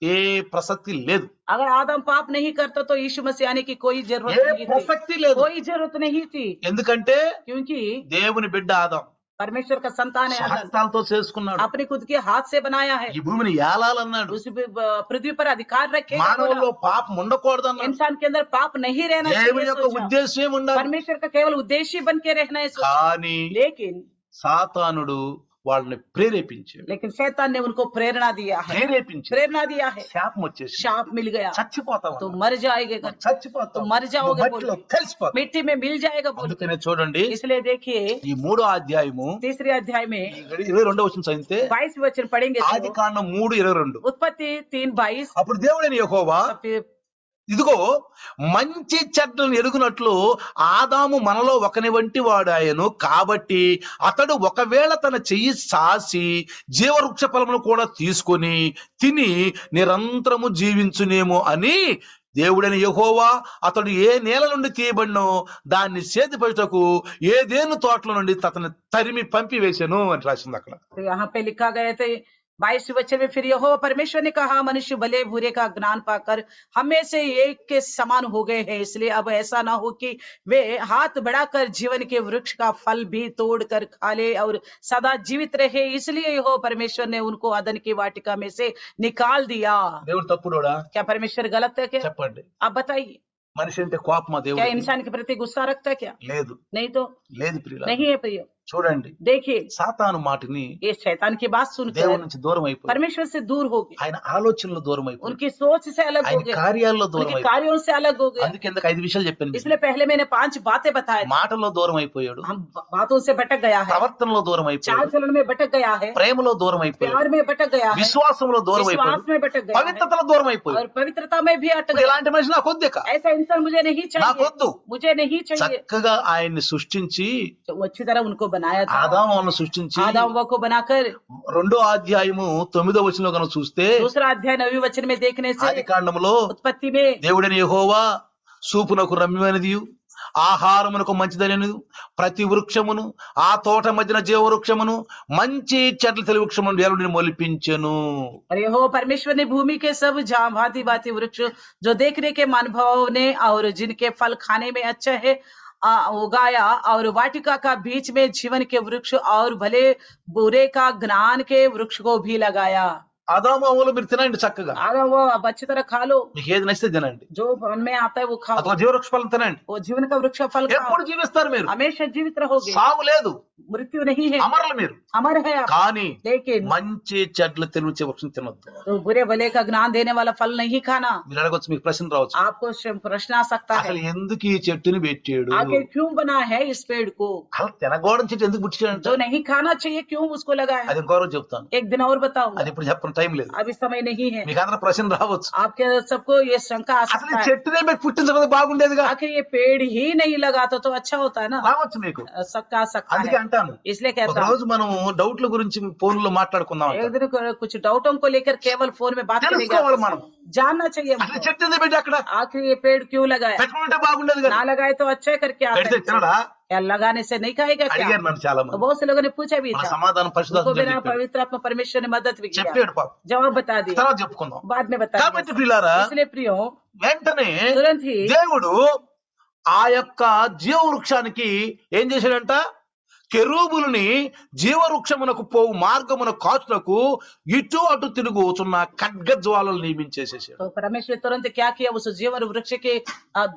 ఏ ప్రసక్తి లేదు. अगर आदम पाप नहीं करता तो यीशु मसीह आने की कोई जरूरत ఏ नहीं थी, ప్రసక్తి లేదు. कोई जरूरत नहीं थी, ఎందుకంటే क्योंकि దేవుని బిడ్డ ఆదాం परमेश्वर का संतान है आदम, హస్తాలతో చేసుకున్నాడు. अपने खुद के हाथ से बनाया है, ఈ భూమిని ఏలాలన్నాడు. उस पृथ्वी पर अधिकार रखेगा. మానవుల్లో పాపం ఉండకూడదన్నాడు. इंसान के अंदर पाप नहीं रहना దేవుని चाहिए యొక్క सोचा. ఉద్దేశం ఉండాలి. परमेश्वर का केवल उद्देश्य बन के रहना है सोचा. కానీ लेकिन సాతానుడు వాళ్ళని ప్రేరేపించాడు. लेकिन शैतान ने उनको प्रेरणा दिया है, ప్రేరేపించాడు. है, శాపం వచ్చేసి शाप मिल गया, చచ్చిపోతావు तो అన్నాడు. मर जाएगा, చచ్చిపోతావు, तो मर जाओगे నువ్వు మట్టిలో बोल, కలిసిపోతావు. मिट्टी में मिल जाएगा बोल. అందుకనే చూడండి, इसलिए देखिए ఈ 3వ అధ్యాయము तीसरे अध्याय में 22వ వచనం చదివితే 22 वचन पढ़ेंगे तो, ఆది కాండం 3:22 उत्पत्ति 3:22. అప్పుడు దేవుడైన యెహోవా ఇదిగో మంచి చెడ్డలను ఎరుగునట్లు ఆదాము మనలో ఒకని వంటి వాడాయను, కాబట్టి అతడు ఒకవేళ తన చెయ్యి సాసి జీవవృక్ష ఫలమును కూడా తీసుకొని తిని నిరంతరము జీవించునేమో అని దేవుడైన యెహోవా అతడు ఏ నేల నుండి తీయబడినో దాన్ని సేతిపరచుటకు ఏదేను తోటల నుండి అతన్ని తరిమి పంపివేశాను అని రాసింది అక్కడ. तो यहाँ पे लिखा गया थे 22 वचन में, फिर यहोवा परमेश्वर ने कहा मनुष्य भले बुरे का ज्ञान पाकर हमें से एक के समान हो गए हैं, इसलिए अब ऐसा ना हो कि वे हाथ बढ़ाकर जीवन के वृक्ष का फल भी तोड़ कर खा ले और सदा जीवित रहे. इसलिए यहोवा परमेश्वर ने उनको अदन की वाटिका में से निकाल दिया. దేవుడు తప్పుడోడా? क्या परमेश्वर गलत है क्या? చెప్పండి. आप बताइए, మనిషి అంటే కోపమా क्या దేవుడు? इंसान के प्रति गुस्सा रखता है क्या? లేదు, नहीं तो లేదు ప్రియులారా. नहीं है प्रिय. చూడండి, देखिए సాతాను మాటని ये शैतान की बात దేవుడి सुनकर నుంచి దూరం అయిపోయి परमेश्वर से दूर हो गए, ఆయన ఆలోచనలు దూరం అయిపోయి उनकी सोच से अलग हो ఆయన गए, కార్యాల్లో దూరం उनके అయిపోయి कार्यों से अलग हो गए. అందుకే ఇందాక 5 విషయాలు చెప్పాను. इसलिए पहले मैंने 5 बातें बताए. మాటల్లో దూరం అయిపోయాడు, हम बातों से भटक गया है, ప్రవర్తనలో దూరం चाल అయిపోయాడు, चलन में भटक गया है, ప్రేమలో దూరం అయిపోయాడు, प्यार में भटक गया है, విశ్వాసంలో దూరం विश्वास అయిపోయాడు, में भटक गया है, పవిత్రతలో దూరం అయిపోయాడు. और पवित्रता में भी अटक ఇప్పుడు गया. ఇలాంటి మనిషి నాకు వద్దు ఇక. ऐसा इंसान मुझे नहीं चाहिए, నాకొద్దు. मुझे नहीं चाहिए. చక్కగా ఆయన్ని సృష్టించి तो वो अच्छी तरह उनको बनाया था, ఆదామును సృష్టించి आदम हव्वा को बनाकर 2వ అధ్యాయము 9వ వచనంలో కనుక చూస్తే दूसरा अध्याय 9वें वचन में देखने ఆది से కాండములో उत्पत्ति में దేవుడైన యెహోవా చూపునకు రమ్యమైనదియు ఆహారమునకు మంచిదైనది ప్రతి వృక్షమును ఆ తోట మధ్యన జీవవృక్షమును మంచి చెట్ల తెలి వృక్షమును దేవుడిని మొలిపించెను. और यहोवा परमेश्वर ने भूमि के सब भांति भांति वृक्ष जो देखने के मनभाव ने और जिनके फल खाने में अच्छा है उगाया, और वाटिका का बीच में जीवन के वृक्ष और भले बुरे का ज्ञान के वृक्ष को भी लगाया. ఆదాము అవ్వలు మీరు తినండి చక్కగా, आधा वो अब अच्छी तरह खा लो, మీకు ఏది నచ్చితే తినండి, जो मन में आता है वो खाओ, అథవా జీవవృక్ష ఫలం తినండి, वो जीवन का वृक्ष फल खाओ, ఎప్పుడు జీవిస్తారు మీరు, हमेशा जीवित रहोगे, సావు లేదు, मृत्यु नहीं है, అమరులు మీరు. अमर है आप। కానీ लेकिन మంచి చెడ్ల తెలివించే వృక్షం తినొద్దు. तो बुरे भले का ज्ञान देने वाला फल नहीं खाना। మీరు అడగొచ్చు, మీకు ప్రశ్న రావచ్చు, आपको प्रश्न आ सकता है, అసలు ఎందుకు ఈ చెట్టుని పెట్టాడు, आखिर क्यों बना है इस पेड़ को, అసలు తినకూడని చెట్టు ఎందుకు పుట్టించాడంట, जो नहीं खाना चाहिए क्यों उसको लगाया। అది ఇంకో రోజు చెప్తాను, एक दिन और बताऊंगा, అది ఇప్పుడు చెప్పిన టైం లేదు. अभी समय नहीं है। మీకు అందరూ ప్రశ్న రావచ్చు, आपके सबको ये शंका आ అసలు ఈ सकता है, చెట్టునే పెట్టి పుట్టించడం బాగుండేదిగా, आखिर ये पेड़ ही नहीं लगाता तो अच्छा होता है ना। రావచ్చు మీకు. सबका आ सकता అందుకే है, అంటాను, इसलिए ఒక कहता हूँ రోజు మనం డౌట్ల గురించి ఫోన్ లో మాట్లాడుకుందాం एक అంటాను. दिन कुछ डाउटों को लेकर केवल फोन में बात करेंगे, తెలుసుకోవాలి మనం, जानना चाहिए అసలు हमको। చెట్టు ఎందుకు పెట్టి అక్కడ आखिर ये पेड़ क्यों लगाया, పెట్టుకుంటే బాగుండేది కదా, ना लगाए तो अच्छा है करके आता పెడితే है। తినడా, क्या लगाने से नहीं खाएगा क्या। అడిగారు నన్ను చాలా तो మంది, बहुत से लोगों ने पूछा भी మన था, సమాధానం उनको పరిశుద్ధాత్మ बिना చెప్పాడు, पवित्र आत्मा परमेश्वर ने मदद भी किया, చెప్పాడు పాప, जवाब बता दिया, తర్వాత చెప్పుకుందాం. बाद में बता కాబట్టి दिया। ప్రియులారా, इसलिए प्रियो వెంటనే तुरंत ही దేవుడు ఆ యొక్క జీవవృక్షానికి ఏం చేశాడంట, కెరూబులని జీవవృక్షమునకు పోవు మార్గమున కాచులకు ఇటు అటు తిరుగుతున్న ఖడ్గ జ్వాలలు నియమించేసేసాడు. तो परमेश्वर तुरंत क्या किया, उस जीवन वृक्ष के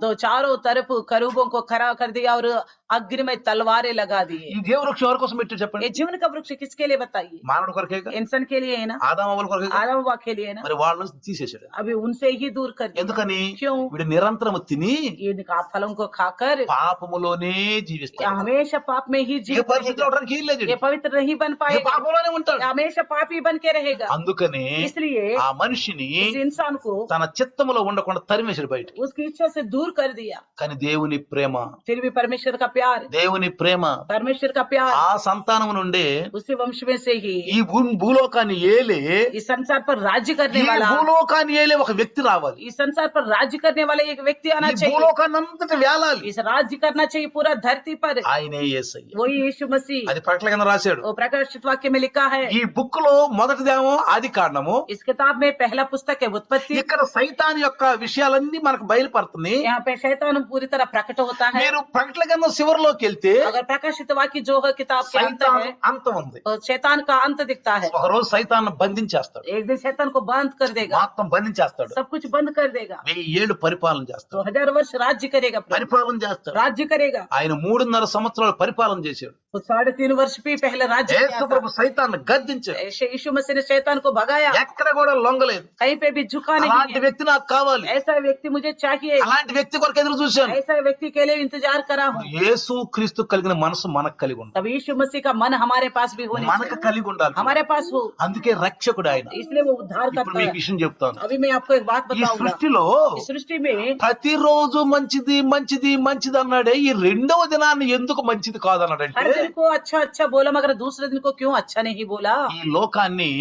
दो चारों तरफ करूबों को खड़ा कर दिया और अग्नि में तलवारें लगा ఈ दिए। జీవవృక్షం ఎవరి కోసం పెట్టాడు ये చెప్పండి, जीवन का वृक्ष किसके लिए बताइए, మానవుడి కొరకేగా, इंसान के लिए है ना, ఆదాము అవ్వల కొరకేగా. आदम हव्वा के लिए है ना। మరి వాళ్ళని తీసేసాడు, अभी उनसे ही दूर कर दिया, ఎందుకని क्यों, వీడు నిరంతరం తిని इनका फलों को खाकर పాపములోనే జీవిస్తాడు, हमेशा पाप में ही ఏ जीवित పరిస్థితిలో रहेगा, అవడానికి ఏం లేదు, ये पवित्र नहीं बन ఏ पाएगा, పాపంలోనే ఉంటాడు. हमेशा पापी बन के रहेगा। అందుకని इसलिए ఆ మనిషిని इस इंसान को తన చిత్తములో ఉండకుండా తరిమేసాడు బయట. उसकी इच्छा से दूर कर दिया। కానీ దేవుని ప్రేమ, फिर भी परमेश्वर का प्यार, దేవుని ప్రేమ परमेश्वर का प्यार ఆ సంతానము నుండే उसी वंश में से ही ఈ భూలోకాన్ని ఏలే, इस संसार पर राज्य ఈ करने वाला, భూలోకాన్ని ఏలే ఒక వ్యక్తి రావాలి, इस संसार पर राज्य करने वाला एक व्यक्ति आना ఈ चाहिए, భూలోకాన్ని అంతటి వేలాలి, इस राज्य करना चाहिए पूरा धरती पर, ఆయనే యేసయ్య. वही यीशु मसीह। అది ప్రకటన కింద రాశాడు. वो प्रकाशित वाक्य में लिखा है, ఈ బుక్ లో మొదటిదేమో ఆది కాండము, इस किताब में पहला पुस्तक है उत्पत्ति, ఇక్కడ సైతాన్ యొక్క విషయాలన్నీ మనకు బయలుపడుతున్నాయి. यहाँ पे शैतान पूरी तरह प्रकट होता है। మీరు ప్రకటన కింద చివరిలోకి వెళ్తే अगर प्रकाशित वाक्य जो है किताब के अंत సైతాన్ है, అంతం ఉంది. तो शैतान का अंत दिखता है। ఒక రోజు సైతాన్ బంధించేస్తాడు, एक दिन शैतान को बंद कर देगा, మొత్తం బంధించేస్తాడు, सब कुछ बंद कर देगा, 1000 ఏళ్ళు పరిపాలన तो చేస్తాడు, 1000 वर्ष राज्य करेगा, పరిపాలన చేస్తాడు. राज्य करेगा। ఆయన 3.5 సంవత్సరాలు పరిపాలన చేశాడు. तो 3.5 वर्ष भी पहले राज्य किया యేసు था। ప్రభు సైతాన్ని గద్దించాడు, ऐसे यीशु मसीह ने शैतान को भगाया, ఎక్కడ కూడా లొంగలేదు. कहीं पे भी झुका नहीं అలాంటి है। వ్యక్తి నాకు కావాలి, ऐसा व्यक्ति मुझे चाहिए, అలాంటి వ్యక్తి కొరకు ఎదురు చూశాను. ऐसा व्यक्ति के लिए इंतजार करा हूँ। యేసు క్రీస్తు కలిగిన మనసు మనకు కలిగి ఉండాలి, तब यीशु मसीह का मन हमारे पास भी होने మనకు चाहिए, కలిగి ఉండాలి. हमारे पास हो, అందుకే రక్షకుడు ఆయన. इसलिए वो उद्धार ఇప్పుడు करता మీకు है। విషయం చెప్తాను, अभी मैं आपको एक बात ఈ बताऊंगा, సృష్టిలో इस सृष्टि में ప్రతిరోజు మంచిది మంచిది మంచిది అన్నాడే, ఈ రెండవ దినాన్ని ఎందుకు మంచిది हर కాదన్నాడంటే, दिन को अच्छा अच्छा बोला मगर दूसरे दिन को क्यों अच्छा नहीं बोला। ఈ లోకాన్ని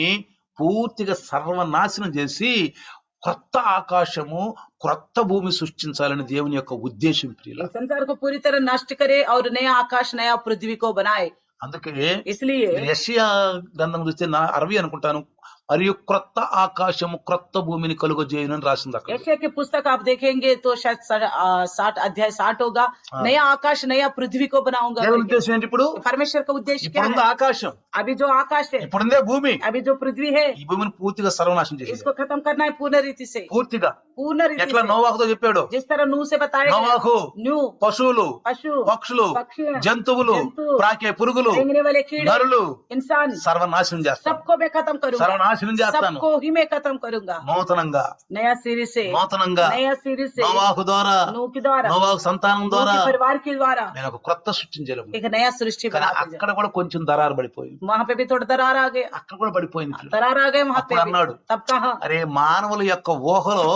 పూర్తిగా సర్వనాశనం చేసి క్రొత్త ఆకాశము క్రొత్త భూమి సృష్టించాలని దేవుని యొక్క ఉద్దేశం ప్రియుల. इस संसार को पूरी तरह नष्ट करे और नया आकाश नया पृथ्वी को बनाए। అందుకే इसलिए యెషయా గ్రంథం చూస్తే 60 అనుకుంటాను, మరియు క్రొత్త ఆకాశము క్రొత్త భూమిని కలుగజేయునని రాసింది అక్కడ. यशायाह की पुस्तक आप देखेंगे तो शायद 60 अध्याय 60 होगा, नया आकाश नया पृथ्वी को बनाऊंगा। దేవుని ఉద్దేశం ఏంటి? ఇప్పుడు परमेश्वर का उद्देश्य क्या ఇప్పుడున్న है? ఆకాశం, अभी जो आकाश है, ఇప్పుడుందే భూమి, अभी जो पृथ्वी है, ఈ భూమిని పూర్తిగా సర్వనాశనం చేసి इसको खत्म करना है पूर्ण रीति से, పూర్తిగా पूर्ण रीति ఎట్లా से। నోవాహుతో చెప్పాడు, जिस तरह नूह से बताया गया, నోవాహు नूह పశువులు पशु పక్షులు पक्षी జంతువులు जंतु, ప్రాకే పురుగులు रेंगने वाले कीड़े నరులు इंसान సర్వనాశనం చేస్తాను, सबको मैं खत्म करूंगा, సర్వనాశనం చేస్తాను. सबको ही मैं खत्म करूंगा నూతనంగా नया सिरे से, నూతనంగా नया सिरे से, నోవాహు ద్వారా नूह के द्वारा, నోవాహు సంతానం नूह ద్వారా के परिवार के द्वारा నేను ఒక క్రొత్త సృష్టించాను. एक नया सृष्टि కానీ बनाते అక్కడ కూడా కొంచెం దరారు పడిపోయింది, वहां पे भी थोड़ा दरार आ गया, అక్కడ కూడా పడిపోయింది. दरार आ गए वहां पे అప్పుడు भी। అన్నాడు, तब कहा అరే మానవుల యొక్క ఊహలో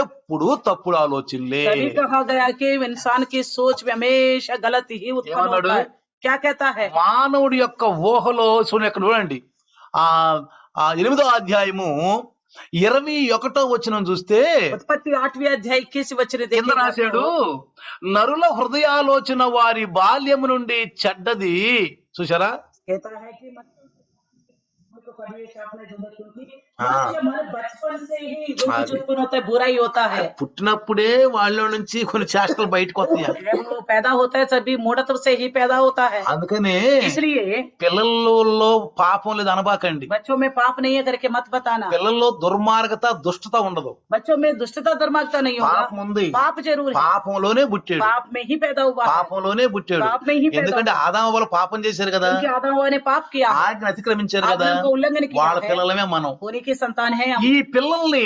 ఎప్పుడు తప్పుడు ఆలోచనలే. तभी कहा गया कि इंसान की सोच में हमेशा गलत ही उत्पन्न ఏమన్నాడు? होता है। क्या कहता है? మానవుడి యొక్క ఊహలో ఇక్కడ చూడండి, ఆ 8వ అధ్యాయము 21వ వచనం చూస్తే उत्पत्ति 8वें अध्याय 21 वचन కింద देखिएगा రాశాడు, तो, నరుల హృదయాలోచన వారి బాల్యము నుండి చెడ్డది. చూసారా? कहता है कि मतलब कड़वे शाप में जो बच्चों की हाँ। हमारे बचपन से ही जो कुछ अरे। उत्पन्न होता है बुरा ही होता है। పుట్టినప్పుడే వాళ్ళ నుంచి కొన్ని చేష్టలు బయటకు వస్తాయి. जब वो पैदा होता है तभी मूढ़त्व से ही पैदा होता है। అందుకనే इसलिए పిల్లల్లో పాపం లేదు అనబాకండి. बच्चों में पाप नहीं है करके मत बताना। పిల్లల్లో దుర్మార్గత దుష్టత ఉండదు. बच्चों में दुष्टता दुर्मार्गता नहीं होगा, పాపం ఉంది. पाप जरूर है, పాపంలోనే పుట్టాడు. पाप में ही पैदा हुआ है, పాపంలోనే పుట్టాడు. पाप में ही पैदा ఎందుకంటే हुआ। ఆదాము వాళ్ళు పాపం చేశారు కదా, क्योंकि आदम हवा ने पाप किया, ఆజ్ఞ అతిక్రమించారు కదా, आज्ञा का उल्लंघन किया వాళ్ళ है, పిల్లలమే మనం. उन्हीं की संतान है हम। ఈ పిల్లల్ని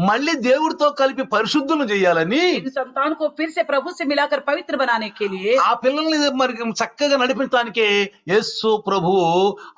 మళ్ళీ దేవుడితో కలిపి పరిశుద్ధులు చేయాలని इन संतान को फिर से प्रभु से मिलाकर पवित्र बनाने के लिए ఆ పిల్లల్ని మరి చక్కగా నడిపించడానికి యేసు ప్రభువు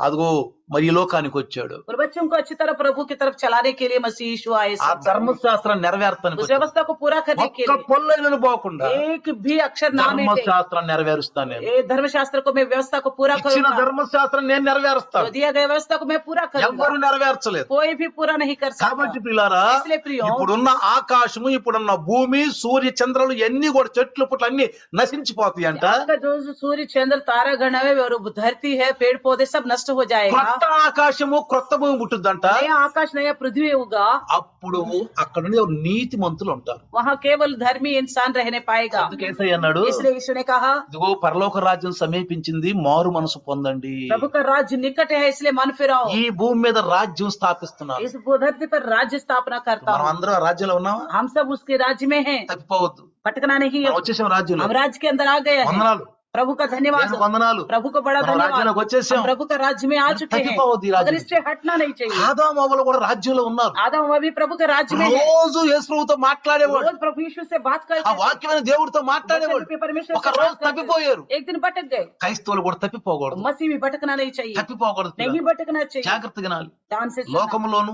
అదిగో మరి ఈ లోకానికి వచ్చాడు. और बच्चों को अच्छी तरह प्रभु की तरफ चलाने के लिए मसीह यीशु आए। ఆ ధర్మశాస్త్రం నెరవేర్తానికి उस వచ్చాడు. व्यवस्था को पूरा करने के ఒక్క लिए పొల్లైనను పోకుండా एक भी अक्षर ना मिटे, ధర్మశాస్త్రం నెరవేరుస్తాను నేను. ये धर्मशास्त्र को मैं व्यवस्था को पूरा ఇచ్చిన करूंगा, ధర్మశాస్త్రం నేను जो నెరవేరుస్తాను. दिया गया व्यवस्था को मैं पूरा करूंगा, ఎవ్వరు నెరవేర్చలేదు. कोई भी पूरा नहीं कर కాబట్టి सकता। పిల్లారా, इसलिए प्रियो, ఇప్పుడున్న ఆకాశము, ఇప్పుడున్న భూమి, సూర్య చంద్రులు ఎన్ని కూడా చెట్లు పుట్లు అన్ని నశించిపోతాయి అంట. आपका जो सूर्य चंद्र तारा गण है और धरती है पेड़ पौधे सब नष्ट हो जाएगा, కొత్త ఆకాశము కొత్త భూమి పుట్టుద్దంట. नया आकाश नया पृथ्वी होगा, అప్పుడు అక్కడ నీతి మంతులు ఉంటారు. वहाँ केवल धर्मी इंसान रहने पाएगा। అందుకే యేసయ్య అన్నాడు, इसलिए यीशु ने कहा ఇదిగో పరలోక రాజ్యం సమీపించింది, మారు మనసు పొందండి. प्रभु का राज्य निकट है, इसलिए मन फिराओ। ఈ భూమి మీద రాజ్యం స్థాపిస్తున్నారు. इस धरती पर राज्य स्थापना करता మనం हूँ। అందరం ఆ రాజ్యంలో ఉన్నామా? हम सब उसके राज्य में हैं, తప్పిపోవద్దు. भटकना नहीं है। మనం వచ్చేసాం రాజ్యంలో. हम राज्य के अंदर आ गए हैं। వందనాలు, प्रभु का धन्यवाद, దేవునికి వందనాలు. प्रभु को बड़ा మనం धन्यवाद। రాజ్యంలోకి వచ్చేసాం. हम प्रभु का राज्य में आ चुके हैं, తప్పిపోవద్దు ఈ రాజ్యం. अगर इससे हटना नहीं चाहिए। ఆదాము అవ్వలు కూడా రాజ్యంలో ఉన్నారు. आदम हव्वा भी प्रभु के राज्य में है, రోజు యేసు ప్రభుతో మాట్లాడేవాడు. रोज प्रभु यीशु से बात ఆ करते थे, వాక్యమైన దేవుడితో మాట్లాడేవాడు. वचन के परमेश्वर ఒక से రోజు बात करते తప్పిపోయారు. थे। एक दिन भटक गए, క్రైస్తవులు కూడా తప్పిపోకూడదు. मसीह भी भटकना नहीं चाहिए, తప్పిపోకూడదు. नहीं भटकना चाहिए। జాగ్రత్తగా వినాలి. ध्यान से सुनना। లోకములోను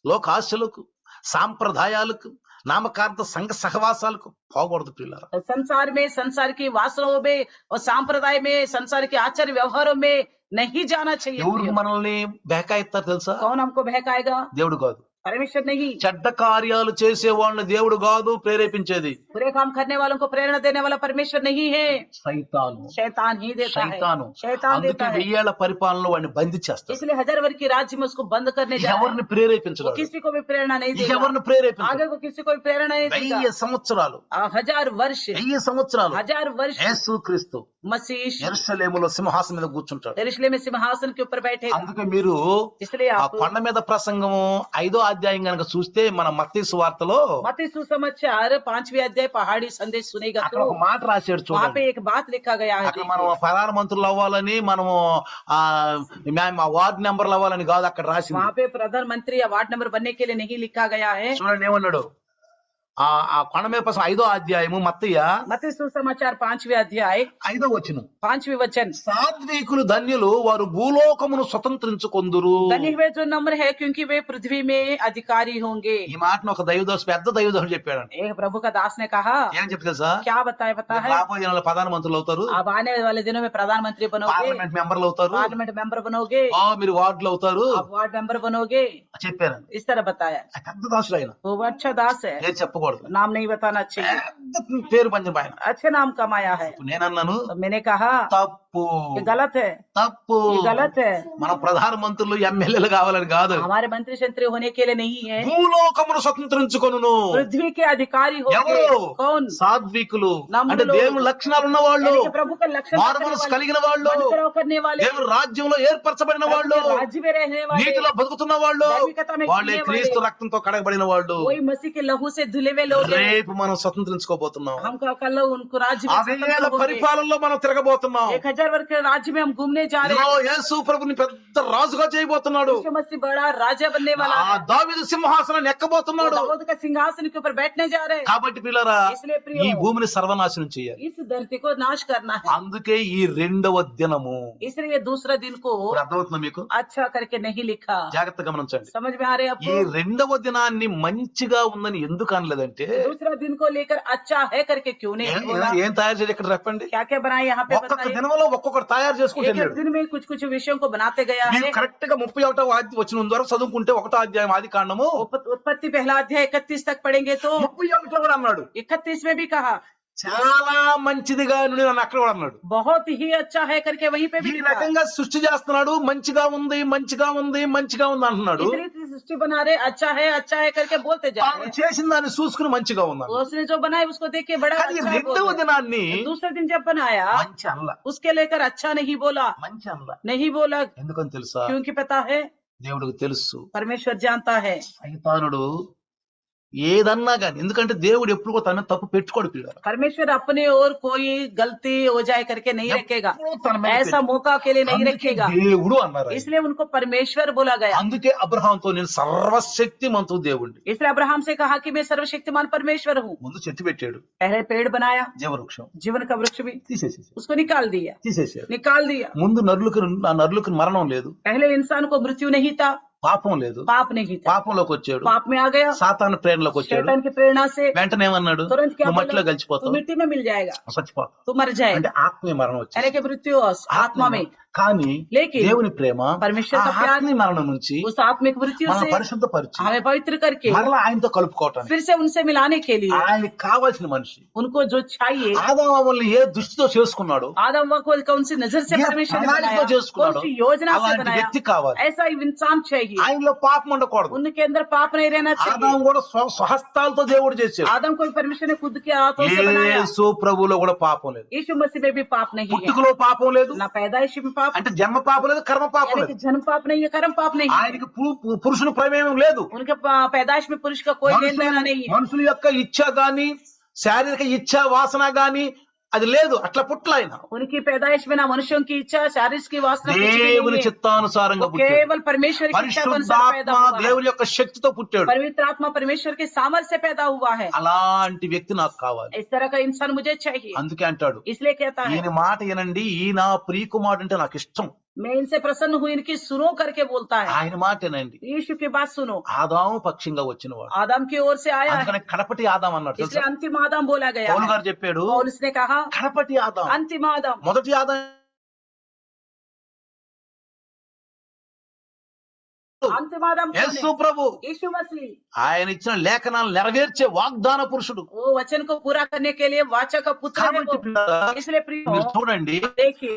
లోకాశలకు సాంప్రదాయాలకు నామకార్థ సంఘ సహవాసాలకు పోకూడదు పిల్లలు. संसार में, संसार की वासनाओं में और संप्रदाय में, संसार के आचार व्यवहारों में नहीं जाना चाहिए। ఎవరు మనల్ని బేకాయిస్తారు తెలుసా? कौन हमको बहकाएगा? దేవుడు కాదు. परमेश्वर नहीं। చెడ్డ కార్యాలు చేసే వాళ్ళని దేవుడు కాదు ప్రేరేపించేది, बुरे काम करने वालों को प्रेरणा देने वाला परमेश्वर नहीं है, సైతాను. शैतान ही देता है, సైతాను. शैतान అందుకే देता है। 1000 ఏళ్ల పరిపాలనలో వాడిని బంధించేస్తాడు. इसलिए 1000 वर्ष की राज्य में उसको बंद करने जा रहा ఎవరిని है। वो ప్రేరేపించడు, किसी को भी प्रेरणा नहीं देगा, ఎవరిని ప్రేరేపించడు. आगे को किसी को भी प्रेरणा नहीं देगा। 1000 సంవత్సరాలు 1000 वर्ष 1000 సంవత్సరాలు 1000 वर्ष యేసు క్రీస్తు मसीह యెరూషలేములో సింహాసనం మీద కూర్చుంటాడు. यरूशलेम में सिंहासन के ऊपर बैठेगा। అందుకే మీరు इसलिए ఆ आप కొండ మీద ప్రసంగము 5వ అధ్యాయం గనక చూస్తే మన మత్తయి సువార్తలో मत्ती सुसमाचार 5वें अध्याय पहाड़ी संदेश सुनेगा అక్కడ तो ఒక మాట రాశాడు वहाँ చూడండి. पे एक बात लिखा गया है। అక్కడ మనం ప్రధానమంత్రులు అవ్వాలని, మనము ఆ వార్డ్ నెంబర్లు అవ్వాలని కాదు అక్కడ రాసింది. वहाँ पे प्रधानमंत्री या वार्ड नंबर बनने के लिए नहीं लिखा गया है। చూడండి ఏమన్నాడు. ఆ కొండ మీద ప్రసంగం 5వ అధ్యాయము మత్తయి मत्ती सुसमाचार 5वें अध्याय 5వ వచనం. 5वें वचन, సాత్వికులు ధన్యులు, వారు భూలోకమును స్వతంత్రించుకొందురు. धन्य हुए जो नम्र है क्योंकि वे पृथ्वी में अधिकारी होंगे। ఈ మాటను ఒక దైవదాసు, పెద్ద దైవదాసు చెప్పాడండి. एक प्रभु का दास ने कहा, ఏం చెప్పి తెలుసా? क्या बताए पता है? రాబోయే దినాల్లో ప్రధానమంత్రులు అవుతారు, आप आने वाले दिनों में प्रधानमंत्री बनोगे, పార్లమెంట్ మెంబర్లు అవుతారు, पार्लियामेंट मेंबर बनोगे, మీరు వార్డులు అవుతారు आप वार्ड मेंबर बनोगे, చెప్పారు. इस तरह बताया। పెద్ద దాసుడు ఆయన, वो अच्छा दास है, ఏది చెప్పకూడదు, नाम नहीं बताना चाहिए, పెద్ద పేరు పంచం ఆయన. अच्छे नाम कमाया है। నేనన్నాను तो मैंने कहा తప్పు ये गलत है, తప్పు. ये गलत है। మనం ప్రధానమంత్రులు ఎమ్మెల్యేలు కావాలని కాదు, हमारे मंत्री शंत्री होने के लिए नहीं है, భూలోకమును స్వతంత్రించుకొనును. पृथ्वी के अधिकारी हो। ఎవరు? कौन? సాత్వికులు నమ్ములు. అంటే దేవుని లక్షణాలు ఉన్న వాళ్ళు, यानी कि प्रभु का लक्षण మారు रखने మనసు वाले, కలిగిన వాళ్ళు, मनसराव करने वाले, దేవుని రాజ్యంలో ఏర్పరచబడిన प्रभु వాళ్ళు, के राज्य में रहने वाले, నీతిలో బతుకుతున్న వాళ్ళు, ధార్మికత में వాళ్ళే జీనే క్రీస్తు वाले, రక్తంతో కడగబడిన వాళ్ళు. वही मसीह के लहू से धुले हुए लोग हैं। రేపు మనం స్వతంత్రించుకోబోతున్నాం. हमको कल उनको राज्य में ఆ स्वतंत्र 1000 होंगे। పరిపాలనలో మనం తిరగబోతున్నాం. 1000 वर्ष के राज्य में हम घूमने जा रहे ఇదిగో हैं। యేసు ప్రభుని పెద్ద రాజుగా చేయబోతున్నాడు. यीशु मसीह बड़ा राजा बनने वाला ఆ है, దావీదు సింహాసనాన్ని वो ఎక్కబోతున్నాడు. दाऊद का सिंहासन के ऊपर बैठने जा रहे हैं। కాబట్టి పిల్లరా, इसलिए प्रियो, ఈ భూమిని సర్వనాశనం చేయాలి. इस धरती को नाश करना है। అందుకే ఈ 2వ దినము. इसलिए दूसरा दिन को ఇప్పుడు అర్థమవుతుందా మీకు? अच्छा करके नहीं लिखा। జాగ్రత్తగా గమనించండి. समझ में आ रहे हैं ఈ आपको? 2వ దినాన్ని మంచిగా ఉందని ఎందుకు అనలేదంటే, दूसरा दिन को लेकर अच्छा है करके क्यों नहीं बोला? ఏం తయారు చేయాలి ఇక్కడ చెప్పండి. क्या क्या बनाए यहाँ पे ఒక్కొక్క बताइए। దినంలో ఒక్కొక్కటి తయారు చేసుకుంటూ एक एक వెళ్ళాడు. दिन में कुछ कुछ विषयों को बनाते गया మీరు है। కరెక్ట్ గా 31వ వచనం ద్వారా చదువుకుంటే 1వ అధ్యాయం ఆది కాండము उत्पत्ति पहला अध्याय 31 तक पढ़ेंगे तो 31లో కూడా అన్నాడు, 31 में भी कहा చాలా మంచిదిగా నుండి నన్ను అక్కడ కూడా అన్నాడు. बहुत ही अच्छा है करके वहीं पे भी ఈ लिखा। రకంగా సృష్టి చేస్తున్నాడు, మంచిగా ఉంది మంచిగా ఉంది మంచిగా ఉంది అంటున్నాడు. इस रीति सृष्टि बना रहे, अच्छा है करके बोलते जा తాను रहे हैं। చేసిన దాన్ని చూసుకుని మంచిగా ఉన్నాను. उसने जो बनाया उसको देख के बड़ा కానీ अच्छा है बोल రెండవ रहे हैं। దినాన్ని दूसरे दिन जब बनाया మంచి అనల, उसके लेकर अच्छा नहीं बोला, మంచి అనల. नहीं बोला, ఎందుకని తెలుసా? क्योंकि पता है దేవుడికి తెలుసు परमेश्वर जानता है। సైతానుడు ఏదన్నా గాని, ఎందుకంటే దేవుడు ఎప్పుడు కూడా తన మీద తప్పు పెట్టుకోడు పిల్లలు. परमेश्वर अपने ओर कोई गलती हो जाए करके नहीं रखेगा, ఎప్పుడూ తన మీద ऐसा मौका के लिए नहीं అందుకే रखेगा, దేవుడు అన్నారు ఆయన. इसलिए उनको परमेश्वर बोला गया। అందుకే అబ్రహాంతో నేను సర్వశక్తిమంతుడు దేవుణ్ణి. इसलिए अब्राहम से कहा कि मैं सर्वशक्तिमान परमेश्वर हूँ। ముందు చెట్టు పెట్టాడు, पहले पेड़ बनाया, జీవవృక్షం जीवन का वृक्ष भी, తీసేసేసాడు. उसको निकाल दिया, తీసేసాడు. निकाल दिया। ముందు నరులకు మరణం లేదు, पहले इंसान को मृत्यु नहीं था, పాపం లేదు. पाप नहीं था, పాపంలోకి వచ్చాడు, पाप में आ गया, సాతాను ప్రేరణలోకి వచ్చాడు. शैतान की प्रेरणा से వెంటనే ఏమన్నాడు? तुरंत क्या నువ్వు మట్టిలో बोला? तू కలిసిపోతావు, मिट्टी में मिल जाएगा, చచ్చిపోతావు. तू मर जाएगा, అంటే ఆత్మీయ మరణం यानी వచ్చింది. कि मृत्यु आत्मा में। కానీ लेकिन దేవుని ప్రేమ परमेश्वर ఆ का प्यार ఆత్మీయ మరణం నుంచి उस आत्मिक मृत्यु మనం से పరిశుద్ధపరిచి हमें पवित्र करके మరలా ఆయనతో కలుపుకోవటానికి फिर से उनसे मिलाने के लिए ఆయనకి కావాల్సిన మనిషి. उनको जो चाहिए, ఆదాముల్ని ఏ దృష్టితో చేసుకున్నాడు, आदम व को कौन सी नजर से ये परमेश्वर ने प्रणा बनाया, तो చేసుకున్నాడు, कौन सी योजना से అలాంటి बनाया, వ్యక్తి కావాలి. ऐसा ही इंसान चाहिए। ఆయనలో పాపం ఉండకూడదు. उनके अंदर पाप नहीं रहना चाहिए। ఆదాము కూడా స్వహస్తాలతో దేవుడు చేశాడు. आदम को भी परमेश्वर ने खुद के हाथों से बनाया। యేసు ప్రభువులో కూడా పాపం లేదు, यीशु मसीह में भी पाप नहीं है, పుట్టుకలో పాపం లేదు, ना पैदाइश में पाप, అంటే జన్మ పాపం లేదు, కర్మ పాపం यानी లేదు. कि जन्म पाप नहीं है, कर्म पाप नहीं है। ఆయనకి పురుషుని ప్రమేయం లేదు. उनके पैदाइश में पुरुष का कोई लेन देना नहीं है। మనుషుల యొక్క ఇచ్ఛ గాని, శారీరక ఇచ్ఛ వాసన గాని అది లేదు. అట్లా పుట్ల ఆయన उनकी पैदाइश में ना मनुष्यों की इच्छा, शारीरिक की वासना कुछ भी దేవుని नहीं है। చిత్తానుసారంగా वो పుట్టాడు. केवल परमेश्वर की इच्छा के अनुसार पैदा పరిశుద్ధాత్మ हुआ है। దేవుని యొక్క శక్తితో పుట్టాడు. पवित्र आत्मा परमेश्वर के सामर्थ्य से पैदा हुआ है। అలాంటి వ్యక్తి నాకు కావాలి. इस तरह का इंसान मुझे चाहिए। అందుకే అంటాడు, इसलिए कहता है, ఈయన మాట వినండి, ఈయన ప్రియకుమారుడు అంటే నాకు ఇష్టం. मैं इनसे प्रसन्न हुई, इनकी सुनो करके बोलता है। ఆయన మాట వినండి. यीशु की बात सुनो। ఆదాము పక్షంగా వచ్చినవాడు, आदम की ओर से आया है, అందుకని కడపటి ఆదాం అన్నాడు. इसलिए తెలుసా? अंतिम आदम बोला गया పౌలు है। గారు చెప్పాడు, पौलुस ने कहा కడపటి ఆదాం, अंतिम आदम, మొదటి ఆదాం अंतिम आदम कौन యేసు है? ప్రభు. यीशु मसीह, ఆయన ఇచ్చిన లేఖనాలు నెరవేర్చే వాగ్దాన పురుషుడు. वो वचन को पूरा करने के लिए वाचा का पुत्र है కాబట్టి वो। పిల్లరా, इसलिए प्रिय మీరు చూడండి, देखिए